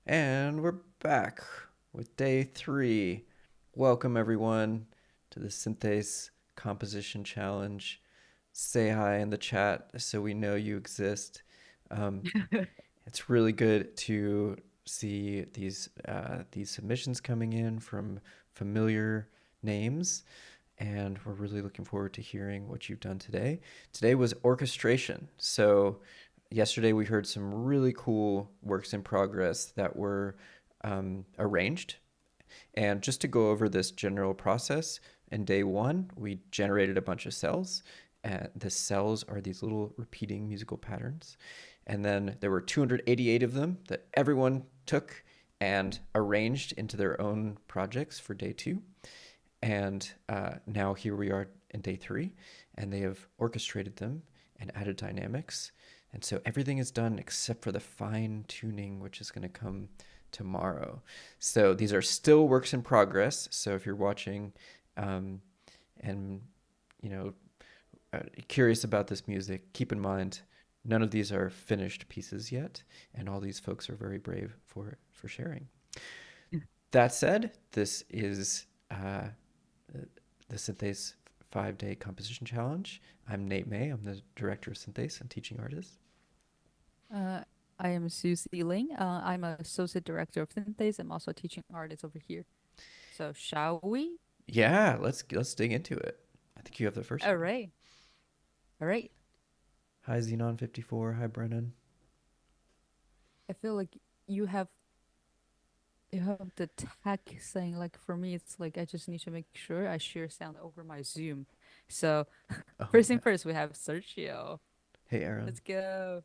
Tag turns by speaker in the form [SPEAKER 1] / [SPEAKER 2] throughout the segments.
[SPEAKER 1] And we're back with day three. Welcome, everyone, to the Synthase Composition Challenge. Say hi in the chat so we know you exist. Um, it's really good to see these submissions coming in from familiar names, and we're really looking forward to hearing what you've done today. Today was orchestration. So, yesterday we heard some really cool works in progress that were arranged. And just to go over this general process, in day one, we generated a bunch of cells. And the cells are these little repeating musical patterns. And then there were 288 of them that everyone took and arranged into their own projects for day two. And now here we are in day three, and they have orchestrated them and added dynamics. And so everything is done except for the fine tuning, which is going to come tomorrow. So these are still works in progress. So if you're watching and you know curious about this music, keep in mind none of these are finished pieces yet, and all these folks are very brave for sharing. That said, this is the Synthase 5-day composition challenge. I'm Nate May. I'm the director of Synthase and teaching artist.
[SPEAKER 2] Uh, I am Susie Ling. I'm an associate director of Synthase. I'm also a teaching artist over here. So shall we?
[SPEAKER 1] Yeah, let's dig into it. I think you have the first
[SPEAKER 2] All
[SPEAKER 1] one.
[SPEAKER 2] right. All right.
[SPEAKER 1] Hi Xenon54. Hi Brennan.
[SPEAKER 2] I feel like you have you have the tech thing. Like for me, it's like I just need to make sure I share sound over my Zoom. So
[SPEAKER 1] Oh
[SPEAKER 2] first thing
[SPEAKER 1] yeah.
[SPEAKER 2] first, we have Sergio.
[SPEAKER 1] Hey Aaron.
[SPEAKER 2] Let's go.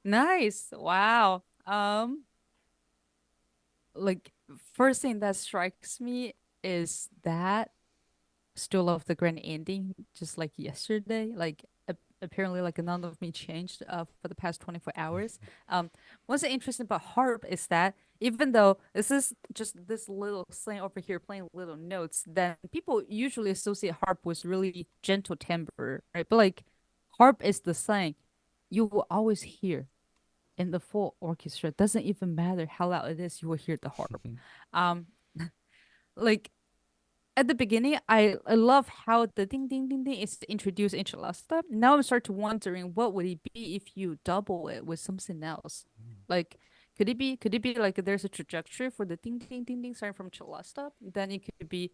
[SPEAKER 2] Nice. Wow. Like first thing that strikes me is that still love the grand ending, just like yesterday. Like apparently, like none of me changed for the past 24 hours. What's interesting about harp is that even though this is just this little slang over here playing little notes, then people usually associate harp with really gentle timbre, right? But like harp is the slang you will always hear in the full orchestra. Doesn't even matter how loud it is, you will hear the harp. Um, like at the beginning, I love how the ding ding ding ding is introduced into last step. Now I'm start to wondering what would it be if you double it with something else. Like could it be like there's a trajectory for the ding ding ding ding starting from Chelasta? Then it could be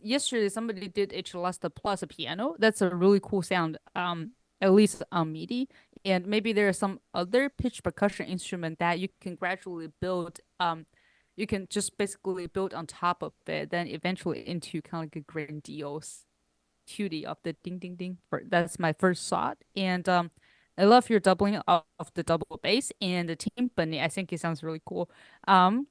[SPEAKER 2] yesterday somebody did a Chelasta plus a piano. That's a really cool sound. At least on MIDI. And maybe there is some other pitch percussion instrument that you can gradually build you can just basically build on top of it, then eventually into kind of like a grandiose cutie of the ding ding ding. That's my first thought. And I love your doubling of the double bass and the timpani. I think it sounds really cool. Um,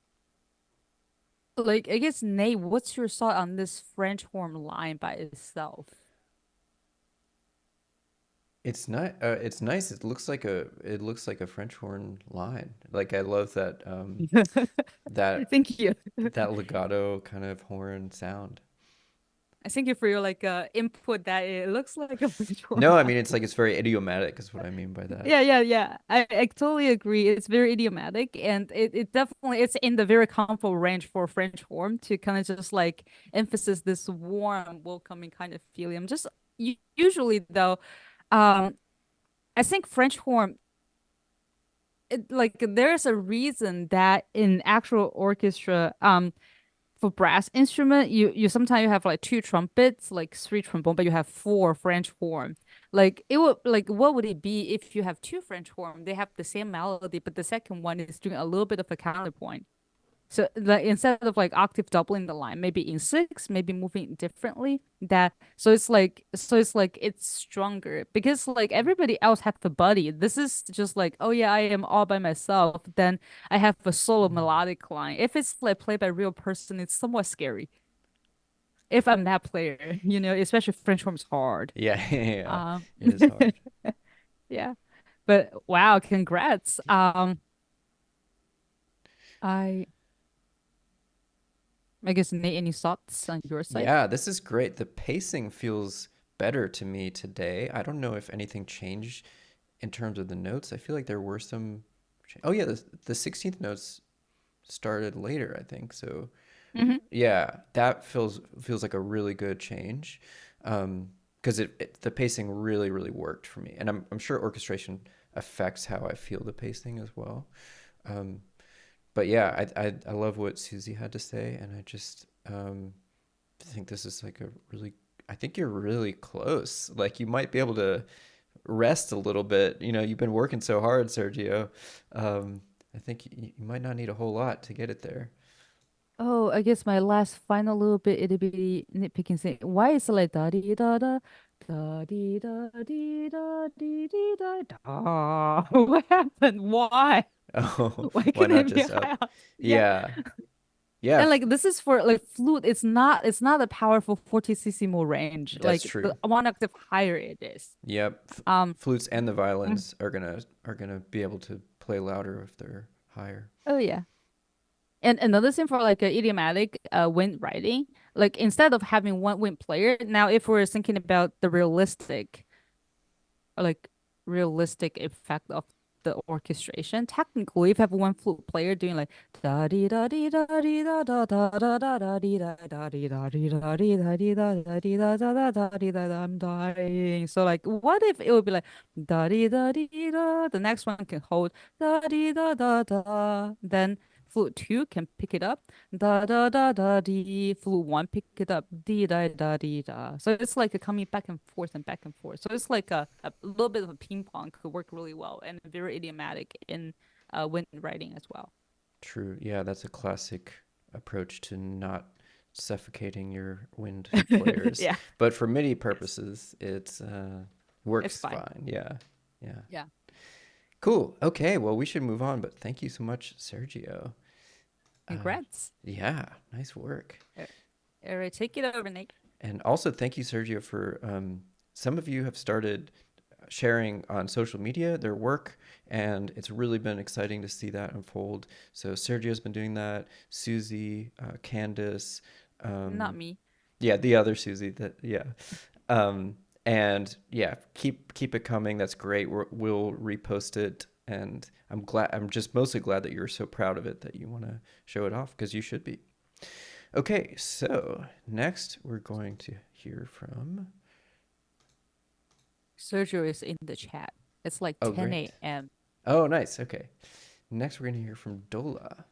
[SPEAKER 2] like I guess Nate, what's your thought on this French horn line by itself?
[SPEAKER 1] It's not. It's nice. It looks like a French horn line. Like I love that that
[SPEAKER 2] Thank you.
[SPEAKER 1] that legato kind of horn sound.
[SPEAKER 2] I thank you for your like input that it looks like a French horn
[SPEAKER 1] No, I mean
[SPEAKER 2] line.
[SPEAKER 1] it's very idiomatic is what I mean by that.
[SPEAKER 2] Yeah. I totally agree. It's very idiomatic and it definitely it's in the very comfortable range for French horn to kind of just like emphasize this warm, welcoming kind of feeling. Just usually though, um, I think French horn like there's a reason that in actual orchestra, for brass instrument, you sometimes you have like two trumpets, like three trombone, but you have four French horn. Like it would like what would it be if you have two French horn? They have the same melody, but the second one is doing a little bit of a counterpoint. So like instead of like octave doubling the line, maybe in six, maybe moving differently. That so it's like it's stronger because like everybody else have the buddy. This is just like, oh yeah, I am all by myself. Then I have a solo
[SPEAKER 1] Mm.
[SPEAKER 2] melodic line. If it's like played by a real person, it's somewhat scary. If I'm that player, especially French horn is hard.
[SPEAKER 1] Yeah, yeah,
[SPEAKER 2] Um,
[SPEAKER 1] it is hard.
[SPEAKER 2] yeah. But wow, congrats. I I guess Nate, any thoughts on your side?
[SPEAKER 1] Yeah, this is great. The pacing feels better to me today. I don't know if anything changed in terms of the notes. I feel like there were some. Oh yeah, the 16th notes started later, I think. So
[SPEAKER 2] Hmm.
[SPEAKER 1] yeah, that feels like a really good change, because the pacing really worked for me, and I'm sure orchestration affects how I feel the pacing as well. Um, but yeah, I love what Susie had to say, and I just think this is like a really. I think you're really close. Like you might be able to rest a little bit. You know, you've been working so hard, Sergio. I think you might not need a whole lot to get it there.
[SPEAKER 2] Oh, I guess my last final little bit it'll be nitpicking thing. Why is it like da dee da da da dee da dee da dee dee da da? What happened? Why?
[SPEAKER 1] Oh,
[SPEAKER 2] Why
[SPEAKER 1] why
[SPEAKER 2] can't
[SPEAKER 1] not
[SPEAKER 2] it be
[SPEAKER 1] just
[SPEAKER 2] high
[SPEAKER 1] up?
[SPEAKER 2] up? Yeah.
[SPEAKER 1] Yeah. Yeah,
[SPEAKER 2] And like this is for like flute. It's not a powerful fortissimo range.
[SPEAKER 1] that's
[SPEAKER 2] Like
[SPEAKER 1] true.
[SPEAKER 2] the one octave higher it is.
[SPEAKER 1] Yep.
[SPEAKER 2] Um.
[SPEAKER 1] Flutes and the
[SPEAKER 2] Mm.
[SPEAKER 1] violins are gonna be able to play louder if they're higher.
[SPEAKER 2] Oh yeah. And another thing for like a idiomatic wind writing, like instead of having one wind player, now if we're thinking about the like realistic effect of the orchestration, technically if you have one flute player doing like da di da di da di da da da da da da di da da di da di da di da di da da di da da da da di da da, I'm dying. So like what if it would be like da di da di da, the next one can hold da di da da da, then flute 2 can pick it up da da da da dee. Flute 1 pick it up dee da da dee da. So it's like a coming back and forth and back and forth. So it's like a little bit of a ping pong could work really well and very idiomatic in wind writing as well.
[SPEAKER 1] True. Yeah, that's a classic approach to not suffocating your wind players.
[SPEAKER 2] Yeah,
[SPEAKER 1] But for MIDI
[SPEAKER 2] yes,
[SPEAKER 1] purposes, it
[SPEAKER 2] it's
[SPEAKER 1] works
[SPEAKER 2] fine.
[SPEAKER 1] fine. Yeah. Yeah.
[SPEAKER 2] Yeah.
[SPEAKER 1] Cool. Okay, well, we should move on, but thank you so much, Sergio. Uh,
[SPEAKER 2] Congrats.
[SPEAKER 1] yeah, nice work.
[SPEAKER 2] Uh, All right, take it over, Nate.
[SPEAKER 1] And also, thank you, Sergio, for some of you have started sharing on social media their work, and it's really been exciting to see that unfold. So, Sergio's been doing that, Susie, Candace,
[SPEAKER 2] Not
[SPEAKER 1] um,
[SPEAKER 2] me.
[SPEAKER 1] yeah, the other Susie, yeah. Um, and yeah, keep it coming. That's great. We'll repost it, and I'm glad. I'm just mostly glad that you're so proud of it that you want to show it off because you should be. Okay, so next we're going to hear from.
[SPEAKER 2] Sergio is in the chat. It's like
[SPEAKER 1] Oh,
[SPEAKER 2] 10
[SPEAKER 1] great.
[SPEAKER 2] a.m.
[SPEAKER 1] Oh, nice. Okay. Next, we're going to hear from Dola.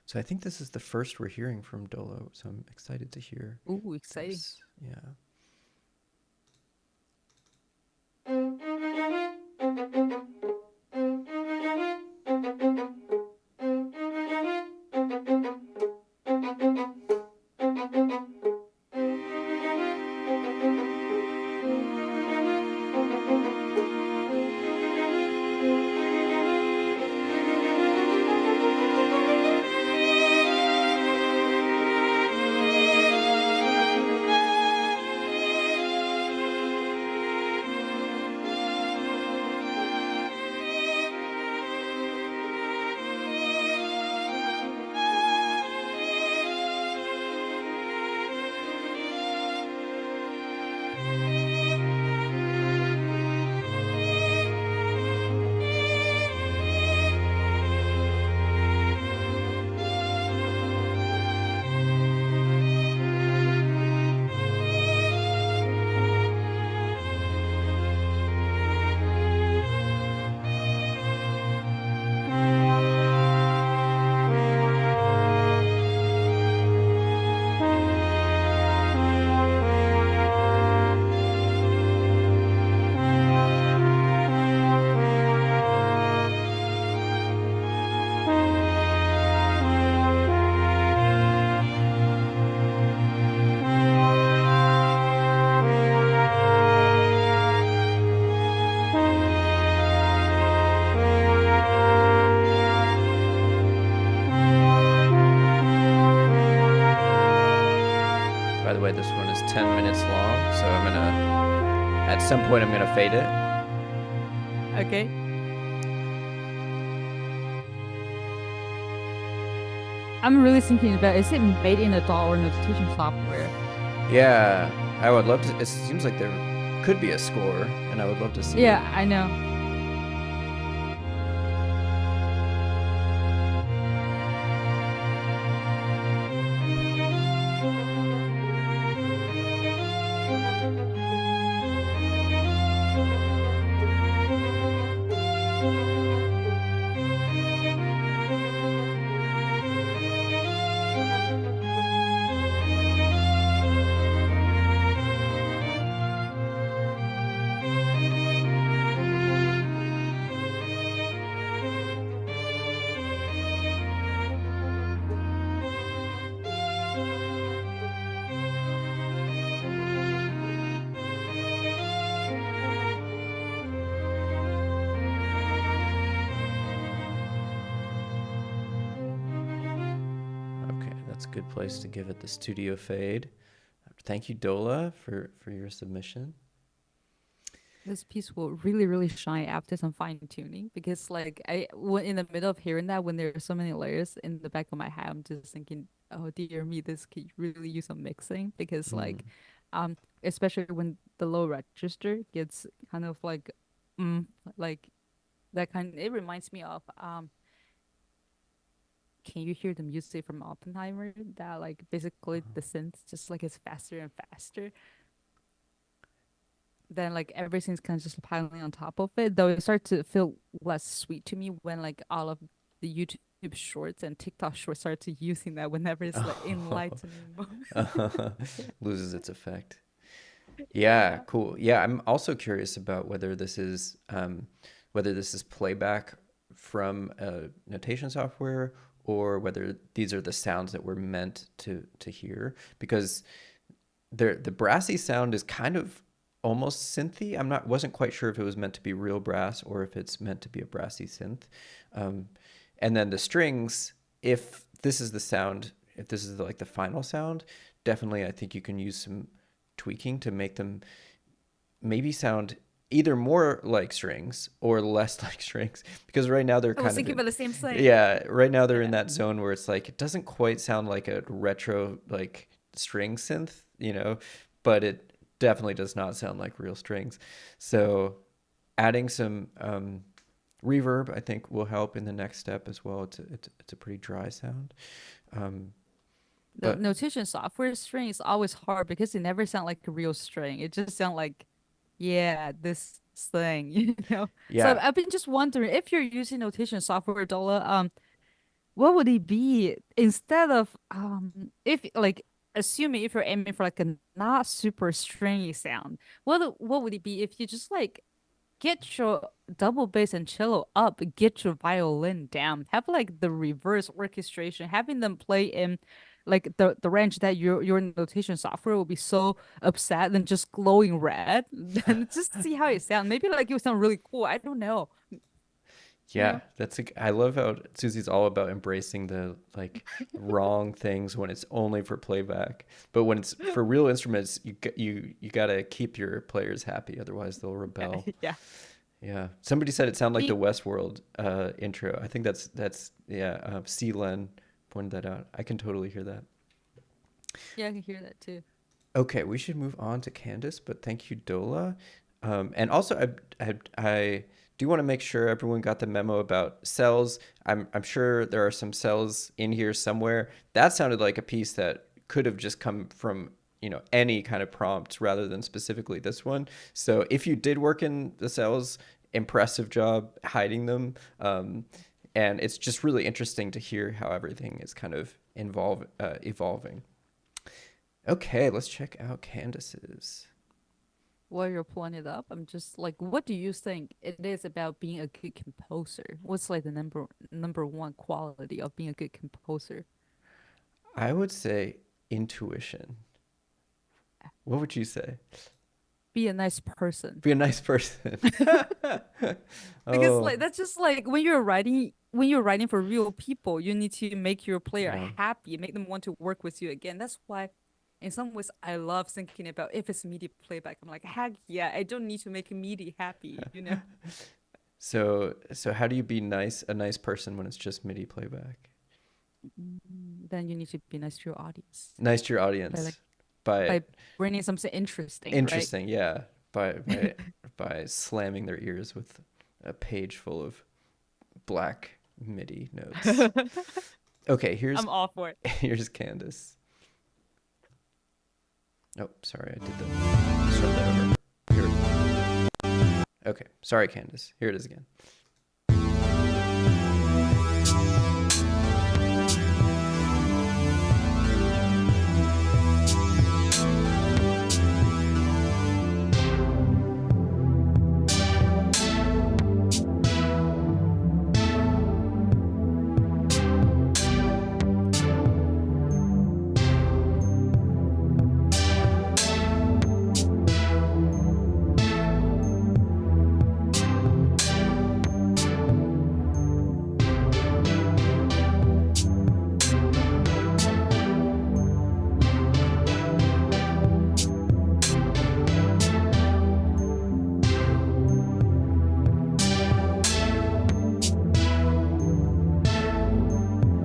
[SPEAKER 1] So I think this is the first we're hearing from Dolo. So I'm excited to hear
[SPEAKER 2] Ooh, exciting.
[SPEAKER 1] this. Yeah. By the way, this one is 10 minutes long, so at some point, I'm gonna fade it.
[SPEAKER 2] Okay. I'm really thinking about, is it made in a DAW or notation software?
[SPEAKER 1] Yeah, I would love to. It seems like there could be a score, and I would love to see
[SPEAKER 2] Yeah,
[SPEAKER 1] it.
[SPEAKER 2] I know.
[SPEAKER 1] Okay, that's a good place to give it the studio fade. Thank you, Dola, for your submission.
[SPEAKER 2] This piece will really, really shine after some fine tuning because, like, when in the middle of hearing that, when there are so many layers in the back of my head, I'm just thinking, oh dear me, this could really use some mixing because,
[SPEAKER 1] Mm.
[SPEAKER 2] like, especially when the low register gets kind of mm, like that kind. It reminds me of can you hear the music from Oppenheimer? That like basically the synth just like is faster and faster. Then like everything's kind of just piling on top of it. Though it starts to feel less sweet to me when like all of the YouTube shorts and TikTok shorts start to using that whenever it's like enlightening moment.
[SPEAKER 1] Loses its effect. Yeah,
[SPEAKER 2] Yeah.
[SPEAKER 1] cool. Yeah, I'm also curious about whether this is playback from a notation software or whether these are the sounds that we're meant to hear because the brassy sound is kind of almost synthy. Wasn't quite sure if it was meant to be real brass or if it's meant to be a brassy synth. Um, and then the strings, if this is the sound, if this is like the final sound, definitely I think you can use some tweaking to make them maybe sound either more like strings or less like strings because right now they're
[SPEAKER 2] I was
[SPEAKER 1] kind of
[SPEAKER 2] thinking
[SPEAKER 1] in
[SPEAKER 2] about the same thing.
[SPEAKER 1] yeah, right now they're in
[SPEAKER 2] Yeah.
[SPEAKER 1] that zone where it's like it doesn't quite sound like a retro like string synth, but it definitely does not sound like real strings. So adding some reverb I think will help in the next step as well. It's a pretty dry sound. um,
[SPEAKER 2] The
[SPEAKER 1] but
[SPEAKER 2] notation software string is always hard because it never sound like a real string. It just sound like, yeah, this thing, you know. So
[SPEAKER 1] yeah.
[SPEAKER 2] I've been just wondering if you're using notation software, Dola, what would it be instead of if like assuming if you're aiming for like a not super stringy sound, what would it be if you just like get your double bass and cello up, get your violin down, have like the reverse orchestration, having them play in like the range that your notation software will be so upset than just glowing red. Then just see how it sounds. Maybe like it will sound really cool. I don't know. You
[SPEAKER 1] Yeah,
[SPEAKER 2] know?
[SPEAKER 1] I love how Susie's all about embracing the like wrong things when it's only for playback. But when it's for real instruments, you got to keep your players happy, otherwise they'll
[SPEAKER 2] Yeah,
[SPEAKER 1] rebel.
[SPEAKER 2] yeah.
[SPEAKER 1] Yeah. Somebody said it sounded like the
[SPEAKER 2] Me,
[SPEAKER 1] Westworld intro. I think that's yeah, C Len pointed that out. I can totally hear that.
[SPEAKER 2] yeah, I can hear that too.
[SPEAKER 1] Okay, we should move on to Candace, but thank you, Dola. And also, I do want to make sure everyone got the memo about cells. I'm sure there are some cells in here somewhere. That sounded like a piece that could have just come from, any kind of prompt rather than specifically this one. So if you did work in the cells, impressive job hiding them. And it's just really interesting to hear how everything is kind of evolving. Okay, let's check out Candace's.
[SPEAKER 2] While you're pulling it up, I'm just like, what do you think it is about being a good composer? What's like the number one quality of being a good composer?
[SPEAKER 1] I would say intuition. What would you say?
[SPEAKER 2] Be a nice person.
[SPEAKER 1] Be a nice person.
[SPEAKER 2] Because
[SPEAKER 1] Oh,
[SPEAKER 2] like that's just like when you're writing for real people, you need to make your player
[SPEAKER 1] yeah.
[SPEAKER 2] happy, make them want to work with you again. That's why In some ways, I love thinking about if it's MIDI playback. I'm like, heck yeah, I don't need to make MIDI happy.
[SPEAKER 1] So how do you be a nice person when it's just MIDI playback?
[SPEAKER 2] Then you need to be nice to your audience
[SPEAKER 1] Nice to your
[SPEAKER 2] by like
[SPEAKER 1] audience by
[SPEAKER 2] by bringing something interesting, right?
[SPEAKER 1] interesting, yeah. By slamming their ears with a page full of black MIDI notes. Okay,
[SPEAKER 2] I'm all for it.
[SPEAKER 1] here's Candace. Oh, sorry, I did that. Start that over. Okay, sorry, Candace. Here it is again.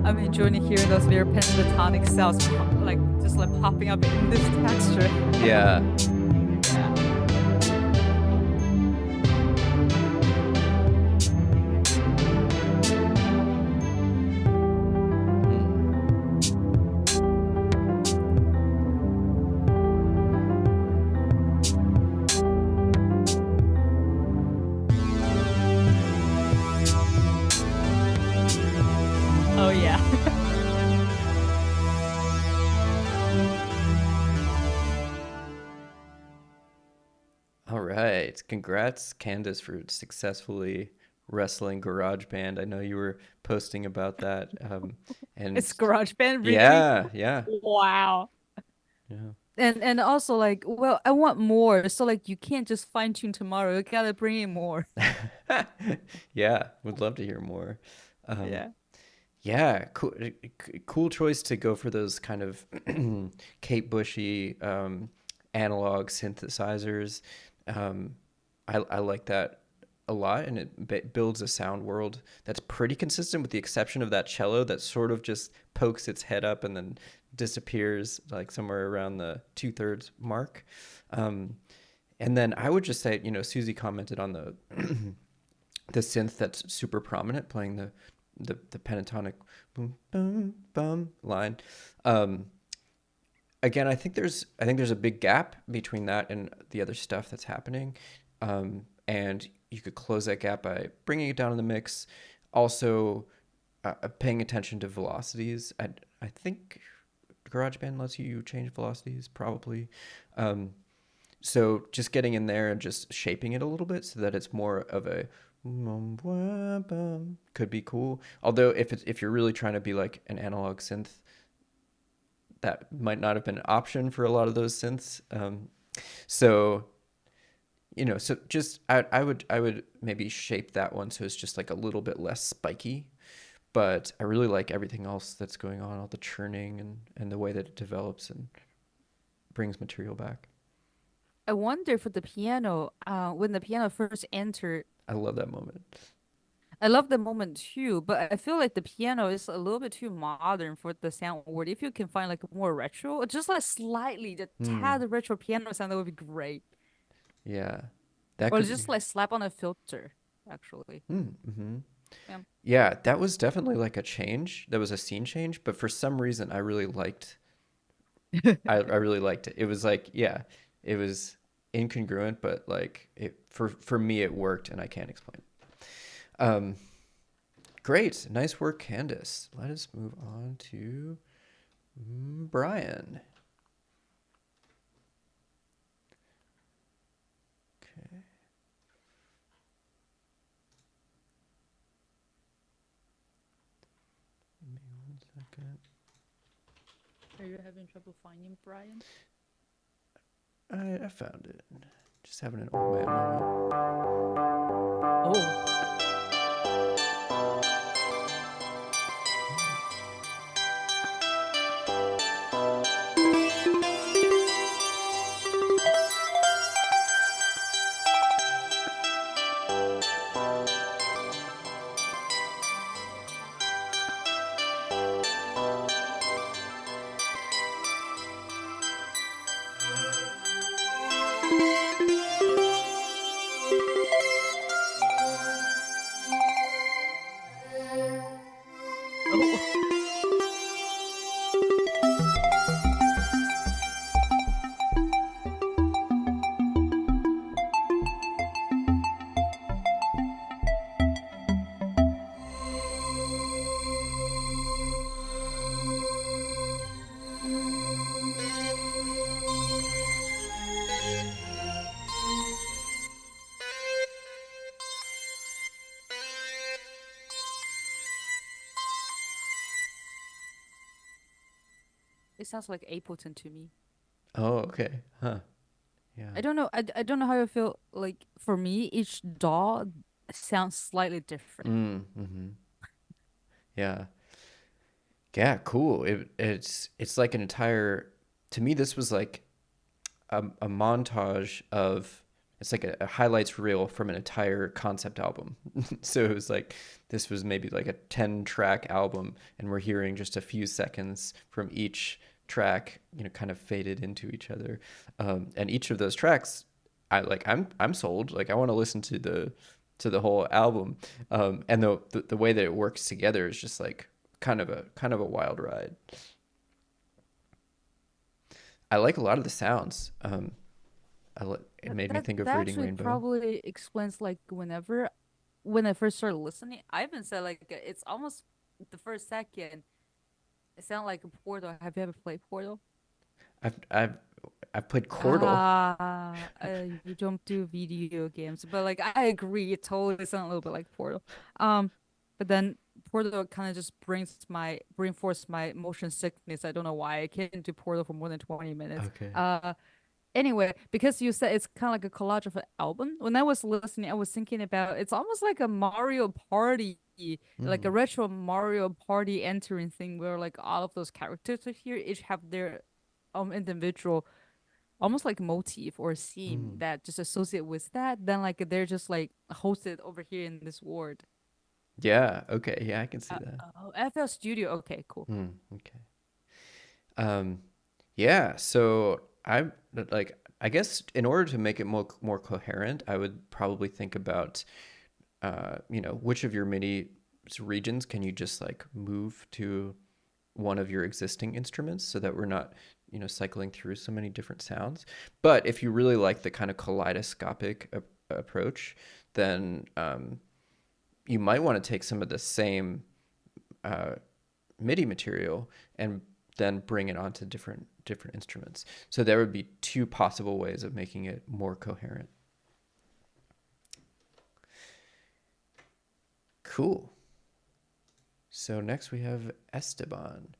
[SPEAKER 2] I'm enjoying hearing those very pentatonic sounds, like just like popping up in this texture.
[SPEAKER 1] Yeah.
[SPEAKER 2] Yeah. Oh yeah.
[SPEAKER 1] All right. Congrats, Candace, for successfully wrestling GarageBand. I know you were posting about that. And
[SPEAKER 2] It's GarageBand, really?
[SPEAKER 1] yeah, yeah,
[SPEAKER 2] Wow.
[SPEAKER 1] yeah.
[SPEAKER 2] And also like, well, I want more. So like you can't just fine tune tomorrow. You gotta bring in more.
[SPEAKER 1] Yeah, would love to hear more. Um,
[SPEAKER 2] Yeah.
[SPEAKER 1] yeah, cool choice to go for those kind of Kate Bushy analog synthesizers. I like that a lot, and it builds a sound world that's pretty consistent, with the exception of that cello that sort of just pokes its head up and then disappears like somewhere around the 2/3 mark. And then I would just say, Susie commented on the synth that's super prominent, playing the pentatonic boom boom bum line. Um, Again, I think there's a big gap between that and the other stuff that's happening, and you could close that gap by bringing it down in the mix. Also, paying attention to velocities. I think GarageBand lets you change velocities, probably. Um, so just getting in there and just shaping it a little bit so that it's more of a could be cool. Although if you're really trying to be like an analog synth, that might not have been an option for a lot of those synths. So so just I would maybe shape that one so it's just like a little bit less spiky. But I really like everything else that's going on, all the churning and the way that it develops and brings material back.
[SPEAKER 2] I wonder for the piano, when the piano first entered,
[SPEAKER 1] I love that moment.
[SPEAKER 2] I love the moment too, but I feel like the piano is a little bit too modern for the sound world. If you can find like more retro, or just like slightly the
[SPEAKER 1] Hmm.
[SPEAKER 2] tad retro piano sound, that would be great.
[SPEAKER 1] Yeah, that
[SPEAKER 2] Or
[SPEAKER 1] could be.
[SPEAKER 2] just like slap on a filter, actually.
[SPEAKER 1] Mm-hmm.
[SPEAKER 2] Yeah.
[SPEAKER 1] Yeah, that was definitely like a change. That was a scene change, but for some reason, I really liked. I really liked it. It was like, yeah, it was incongruent, but like it for me it worked, and I can't explain. Um, Great, nice work, Candace. Let us move on to Brian. Okay. Give me 1 second.
[SPEAKER 2] Are you having trouble finding Brian?
[SPEAKER 1] I found it. Just having an old man moment.
[SPEAKER 2] Oh. it sounds like Ableton to me.
[SPEAKER 1] Oh, okay. Huh. Yeah.
[SPEAKER 2] I don't know. I don't know how I feel. Like for me, each DAW sounds slightly different.
[SPEAKER 1] Mm-hmm. Yeah. Yeah, cool. It's like an entire to me this was like a montage of it's like a highlights reel from an entire concept album. So it was like this was maybe like a 10 track album and we're hearing just a few seconds from each track, kind of faded into each other. And each of those tracks I'm sold. Like I want to listen to the whole album. And the way that it works together is just like kind of a wild ride. I like a lot of the sounds. It made me think of
[SPEAKER 2] That
[SPEAKER 1] Reading
[SPEAKER 2] actually
[SPEAKER 1] Rainbow.
[SPEAKER 2] probably explains like when I first started listening, I even said like it's almost the first second. It sounded like a Portal. Have you ever played Portal?
[SPEAKER 1] I've I've I've played Chordal.
[SPEAKER 2] You don't do video games, but like I agree, it totally sounds a little bit like Portal. Um, but then Portal kind of just reinforced my motion sickness. I don't know why I can't do Portal for more than 20 minutes.
[SPEAKER 1] Okay.
[SPEAKER 2] Anyway, because you said it's kind of like a collage of an album. When I was listening, I was thinking about it's almost like a Mario Party, like a
[SPEAKER 1] Mm.
[SPEAKER 2] retro Mario Party entering thing where like all of those characters are here, each have their individual almost like motif or theme
[SPEAKER 1] Mm.
[SPEAKER 2] that just associate with that, then like they're just like hosted over here in this ward.
[SPEAKER 1] Yeah. Okay. Yeah, I can see that.
[SPEAKER 2] Oh, FL Studio. Okay, cool.
[SPEAKER 1] Okay. Um, yeah. So I guess in order to make it more coherent, I would probably think about, which of your MIDI regions can you just like move to one of your existing instruments so that we're not, cycling through so many different sounds. But if you really like the kind of kaleidoscopic approach, then you might want to take some of the same uh, MIDI material and then bring it onto different instruments. So there would be two possible ways of making it more coherent. Cool. So next we have Esteban.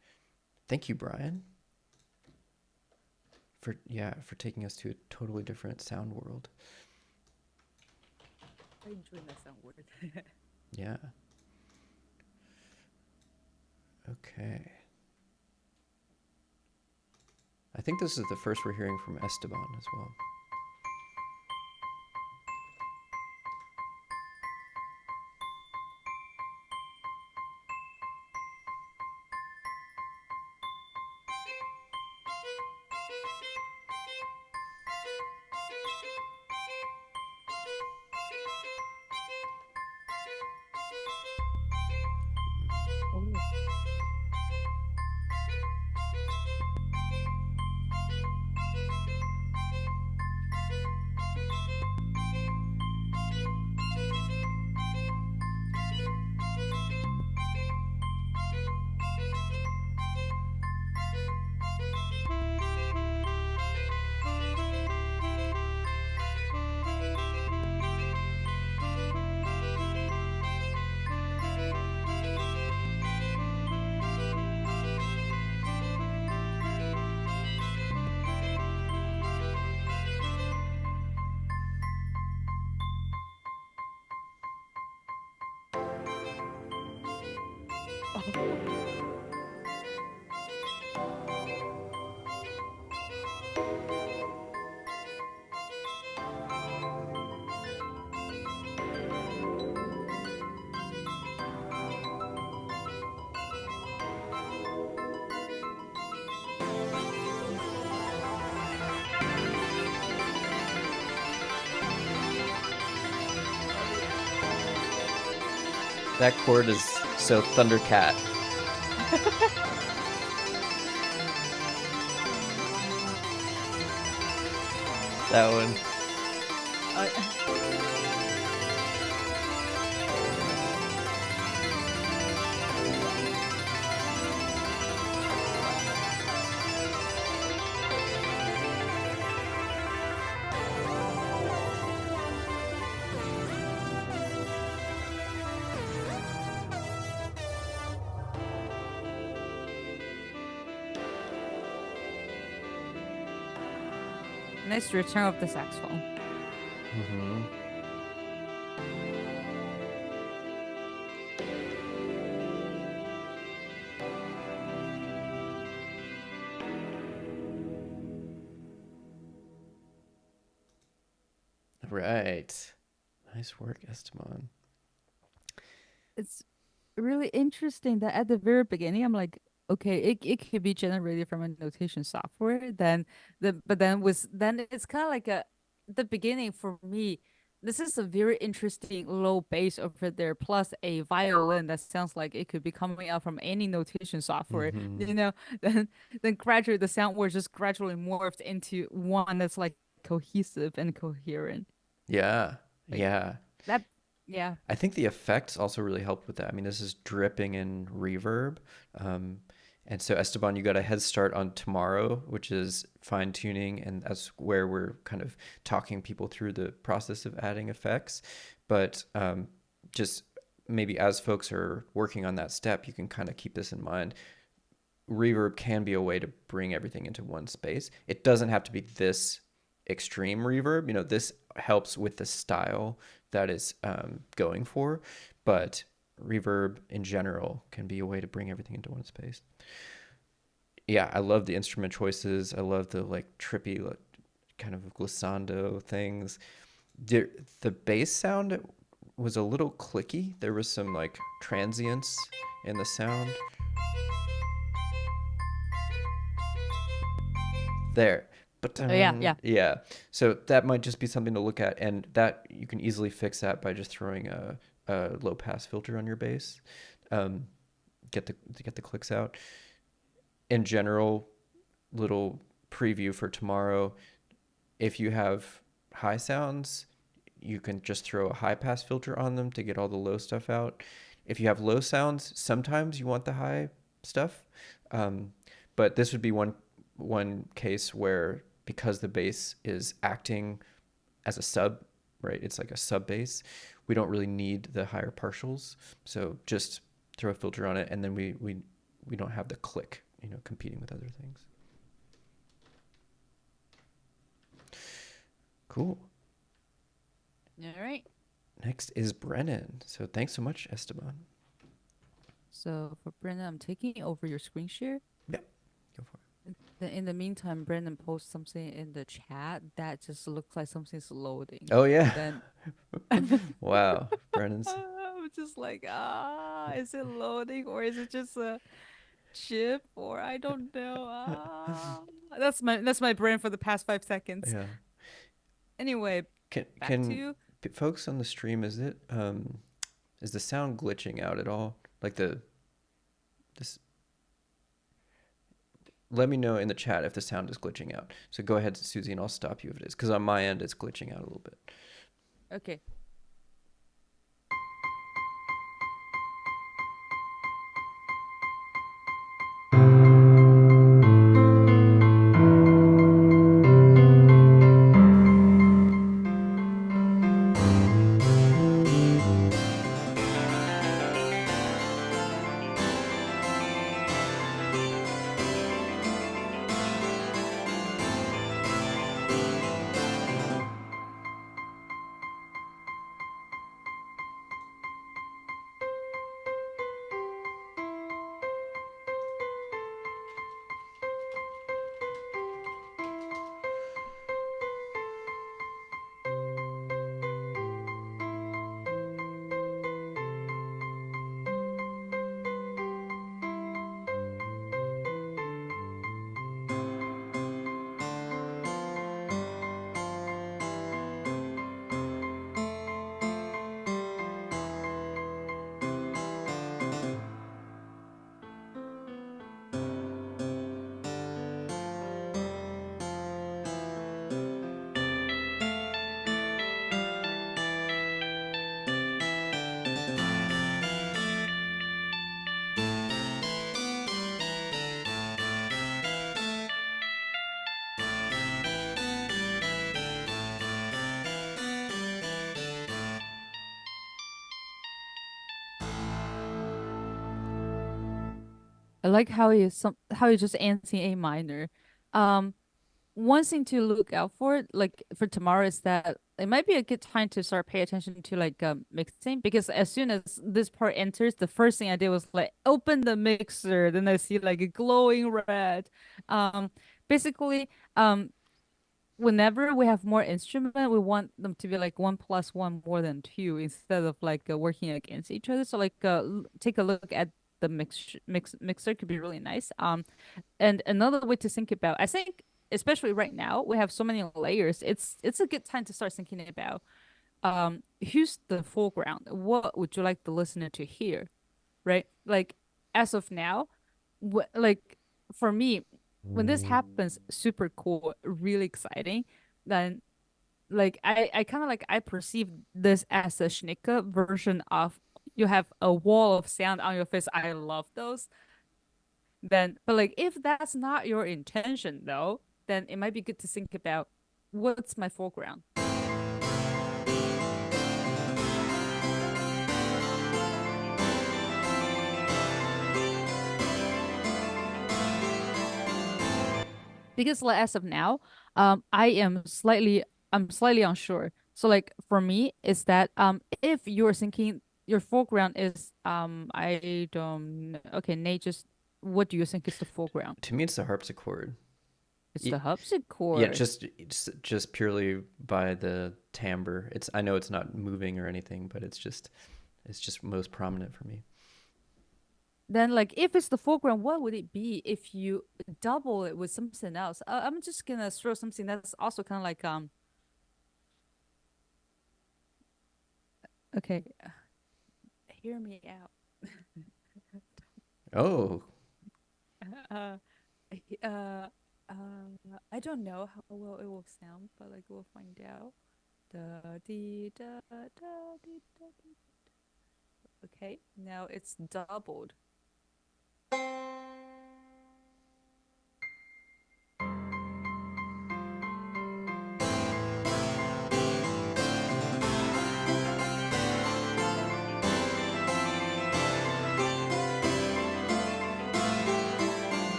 [SPEAKER 1] Thank you, Brian, for taking us to a totally different sound world.
[SPEAKER 2] I enjoy that sound word.
[SPEAKER 1] Yeah. Okay. I think this is the first we're hearing from Esteban as well.
[SPEAKER 2] Oh.
[SPEAKER 1] That chord is so Thundercat. That one.
[SPEAKER 2] Nice return of the saxophone.
[SPEAKER 1] Mm-hmm. Right. Nice work, Esteban.
[SPEAKER 2] It's really interesting that at the very beginning, I'm like, okay, it could be generated from a notation software. But then it's kind of like the beginning for me. This is a very interesting low bass over there, plus a violin that sounds like it could be coming out from any notation software.
[SPEAKER 1] Mm-hmm.
[SPEAKER 2] You know, then then gradually the sound was just gradually morphed into one that's like cohesive and coherent.
[SPEAKER 1] Yeah.
[SPEAKER 2] Like
[SPEAKER 1] Yeah.
[SPEAKER 2] that, yeah.
[SPEAKER 1] I think the effects also really helped with that. I mean, this is dripping in reverb. Um, and so, Esteban, you got a head start on tomorrow, which is fine tuning. And that's where we're kind of talking people through the process of adding effects. But just maybe as folks are working on that step, you can kind of keep this in mind. Reverb can be a way to bring everything into one space. It doesn't have to be this extreme reverb. You know, this helps with the style that is going for, but reverb in general can be a way to bring everything into one space. Yeah, I love the instrument choices. I love the like trippy, like, kind of glissando things. The bass sound was a little clicky. There was some like transience in the sound. There. But
[SPEAKER 2] Oh yeah, yeah.
[SPEAKER 1] yeah, so that might just be something to look at, and that you can easily fix that by just throwing a low pass filter on your bass. Um, get the clicks out. In general, little preview for tomorrow. If you have high sounds, you can just throw a high pass filter on them to get all the low stuff out. If you have low sounds, sometimes you want the high stuff. Um, but this would be one case where, because the bass is acting as a sub, right? It's like a sub bass. We don't really need the higher partials, so just throw a filter on it, and then we don't have the click, competing with other things. Cool.
[SPEAKER 2] All right.
[SPEAKER 1] Next is Brennan. So thanks so much, Esteban.
[SPEAKER 2] So for Brendan, I'm taking over your screen share.
[SPEAKER 1] Yep, go for it.
[SPEAKER 2] Then in the meantime, Brendan posts something in the chat that just looks like something's loading.
[SPEAKER 1] Oh yeah.
[SPEAKER 2] Then
[SPEAKER 1] Wow, Brennan's.
[SPEAKER 2] I'm just like, is it loading or is it just a chip or I don't know. That's my brain for the past 5 seconds.
[SPEAKER 1] Yeah.
[SPEAKER 2] Anyway,
[SPEAKER 1] Can
[SPEAKER 2] back to
[SPEAKER 1] can
[SPEAKER 2] you.
[SPEAKER 1] folks on the stream, is the sound glitching out at all? Like this let me know in the chat if the sound is glitching out. So go ahead, Susie, and I'll stop you if it is, because on my end it's glitching out a little bit.
[SPEAKER 2] Okay. I like how you just answering A minor. Um, one thing to look out for, like for tomorrow, is that it might be a good time to start pay attention to like mixing, because as soon as this part enters, the first thing I did was like open the mixer, then I see like a glowing red. Um, basically, um, whenever we have more instrument, we want them to be like 1 plus 1 more than two, instead of like working against each other. So like take a look at the mixer could be really nice. And another way to think about, I think, especially right now, we have so many layers. It's a good time to start thinking about who's the foreground. What would you like the listener to hear, right? Like as of now, like for me, when this happens, super cool, really exciting. Then like I kind of like I perceive this as a Schnicke version of you have a wall of sound on your face. I love those. Then, but like if that's not your intention though, then it might be good to think about what's my foreground. Because like as of now, I'm slightly unsure. So like for me, is that if you're thinking your foreground is I don't okay, Nate, just what do you think is the foreground?
[SPEAKER 1] To me, it's the harpsichord.
[SPEAKER 2] It's
[SPEAKER 1] Y-
[SPEAKER 2] the
[SPEAKER 1] Yeah,
[SPEAKER 2] harpsichord.
[SPEAKER 1] just purely by the timbre. It's I know it's not moving or anything, but it's just most prominent for me.
[SPEAKER 2] Then like if it's the foreground, what would it be if you double it with something else? I'm just gonna throw something that's also kind of like okay, hear me out.
[SPEAKER 1] Oh,
[SPEAKER 2] Uh, uh, I don't know how well it will sound, but like we'll find out. Da dee da da dee da dee. Okay, now it's doubled.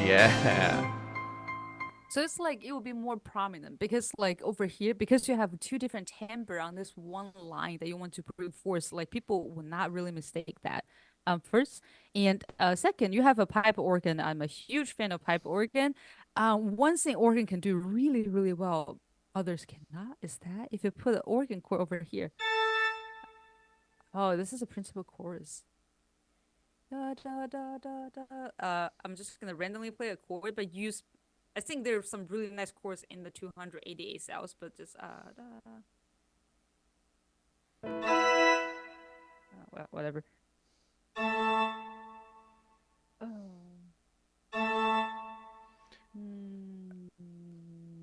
[SPEAKER 1] yeah.
[SPEAKER 2] So it's like it will be more prominent because like over here, because you have two different timbre on this one line that you want to reinforce, like people will not really mistake that. First and second, you have a pipe organ. I'm a huge fan of pipe organ. One thing organ can do really, really well, others cannot, is that if you put an organ chord over here. Oh, this is a principal chorus. Da, da, da, da, da. I'm just gonna randomly play a chord, but use. I think there's some really nice chords in the 288 cells, but just da, well, whatever. Oh.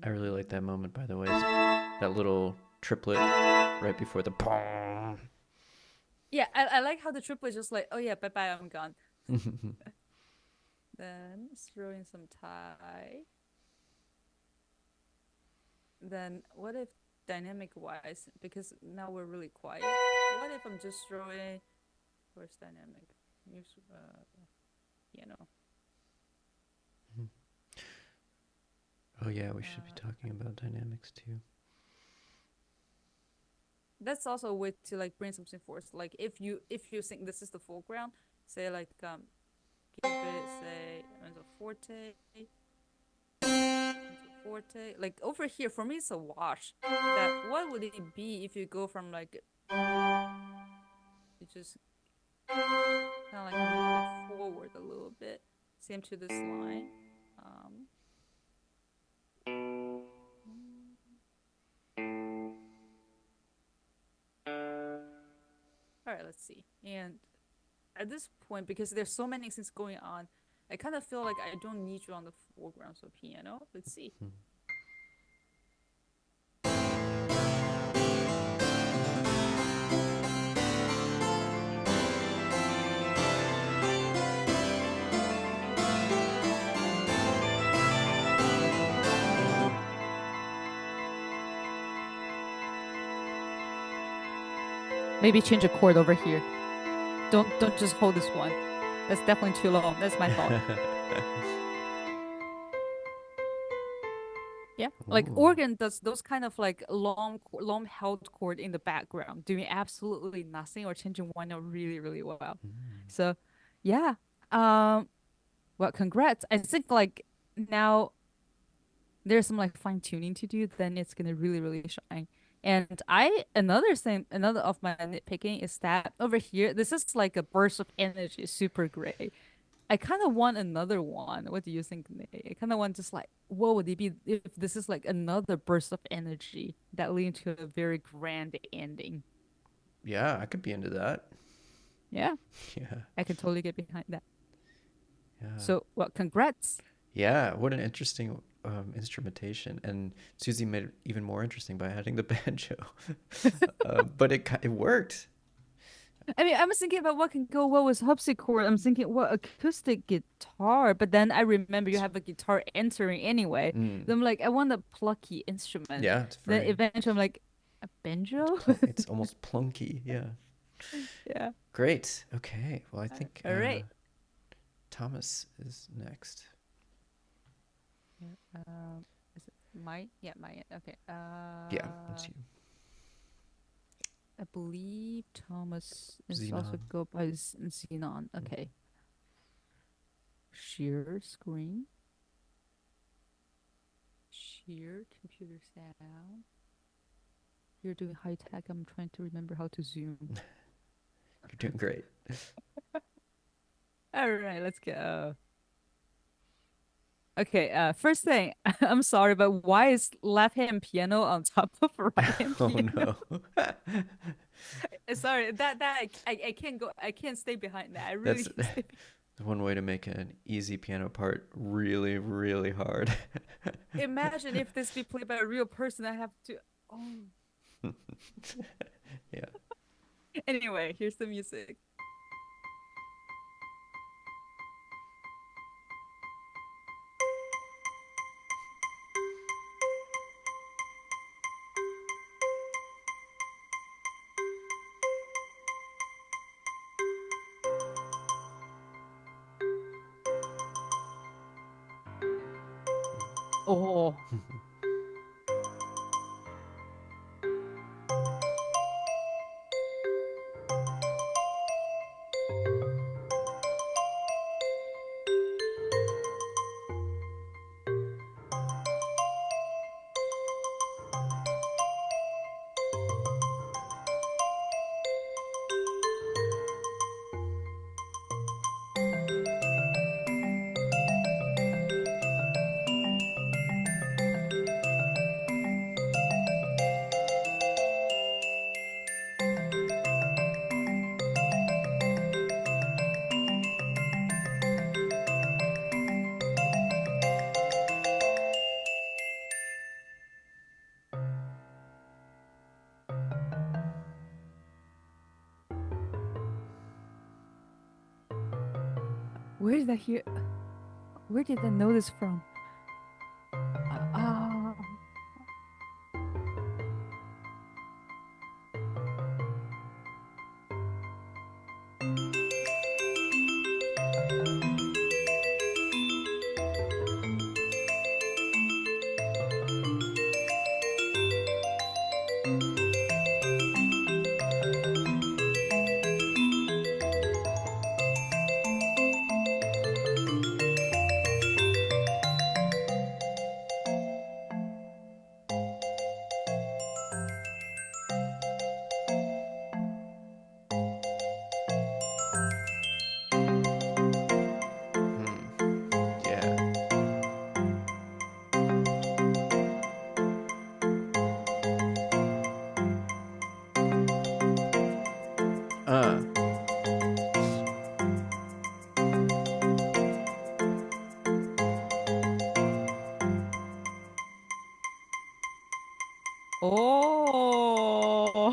[SPEAKER 1] I really like
[SPEAKER 2] Hmm.
[SPEAKER 1] that moment, by the way. It's that little triplet right before the pong.
[SPEAKER 2] Yeah, I like how the triplet is just like, oh yeah, bye bye, I'm gone. Then throw in some tie. Then what if dynamic wise, because now we're really quiet. What if I'm just throwing where's dynamic? Music, piano.
[SPEAKER 1] Oh yeah, we should be
[SPEAKER 2] Uh,
[SPEAKER 1] talking about dynamics too.
[SPEAKER 2] that's also a way to like bring something forth. Like if you think this is the foreground, say like give it say mezzo forte, mezzo forte. Like over here for me it's a wash. That what would it be if you go from like you just kind of like move it forward a little bit. Same to this line. Um, all right, let's see. And at this point, because there's so many things going on, I kind of feel like I don't need you on the foreground. So piano, let's see. Maybe change a chord over here. Don't just hold this one. That's definitely too low. That's my fault. Yeah, like
[SPEAKER 1] Ooh.
[SPEAKER 2] organ does those kind of like long held chord in the background, doing absolutely nothing or changing one note really, really well.
[SPEAKER 1] Mm.
[SPEAKER 2] So, yeah. Um, well, congrats. I think like now there's some like fine tuning to do, then it's gonna really, really shine. And another of my nitpicking is that over here, this is like a burst of energy, super great. I kind of want another one. What do you think, Nate? I kind of want just like, what would it be if this is like another burst of energy that leads to a very grand ending?
[SPEAKER 1] Yeah, I could be into that.
[SPEAKER 2] Yeah,
[SPEAKER 1] Yeah.
[SPEAKER 2] I can totally get behind that.
[SPEAKER 1] Yeah.
[SPEAKER 2] So, well, congrats.
[SPEAKER 1] Yeah, what an interesting instrumentation. And Susie made it even more interesting by adding the banjo. But it worked.
[SPEAKER 2] I mean, I was thinking about what can go well with harpsichord. I'm thinking, what acoustic guitar? But then I remember you have a guitar entering anyway.
[SPEAKER 1] Mm.
[SPEAKER 2] Then I'm like, I want a plucky instrument.
[SPEAKER 1] Yeah, it's
[SPEAKER 2] Then
[SPEAKER 1] very
[SPEAKER 2] eventually I'm like, a banjo?
[SPEAKER 1] it's almost plunky. Yeah.
[SPEAKER 2] Yeah.
[SPEAKER 1] Great. Okay. Well, I think
[SPEAKER 2] All right.
[SPEAKER 1] Thomas is next.
[SPEAKER 2] Yeah. Is it mine? Yeah, mine. Okay.
[SPEAKER 1] Yeah, that's you.
[SPEAKER 2] I believe Thomas is also
[SPEAKER 1] Xenon.
[SPEAKER 2] go by Xenon.
[SPEAKER 1] Mm.
[SPEAKER 2] Okay. Share screen. Share computer sound. You're doing high tech. I'm trying to remember how to zoom.
[SPEAKER 1] You're doing great.
[SPEAKER 2] All right, let's go. Okay, first thing, I'm sorry, but why is left hand piano on top of right hand
[SPEAKER 1] Oh
[SPEAKER 2] piano?
[SPEAKER 1] no.
[SPEAKER 2] Sorry, I can't go. I can't stay behind that. I really
[SPEAKER 1] That's
[SPEAKER 2] can't stay.
[SPEAKER 1] one way to make an easy piano part really, really hard.
[SPEAKER 2] Imagine if this be played by a real person. I have to. Oh.
[SPEAKER 1] Yeah.
[SPEAKER 2] Anyway, here's the music. Oh. Where did I hear? Where did I know this from? Uh,
[SPEAKER 1] Hmm. Yeah. Uh.
[SPEAKER 2] oh.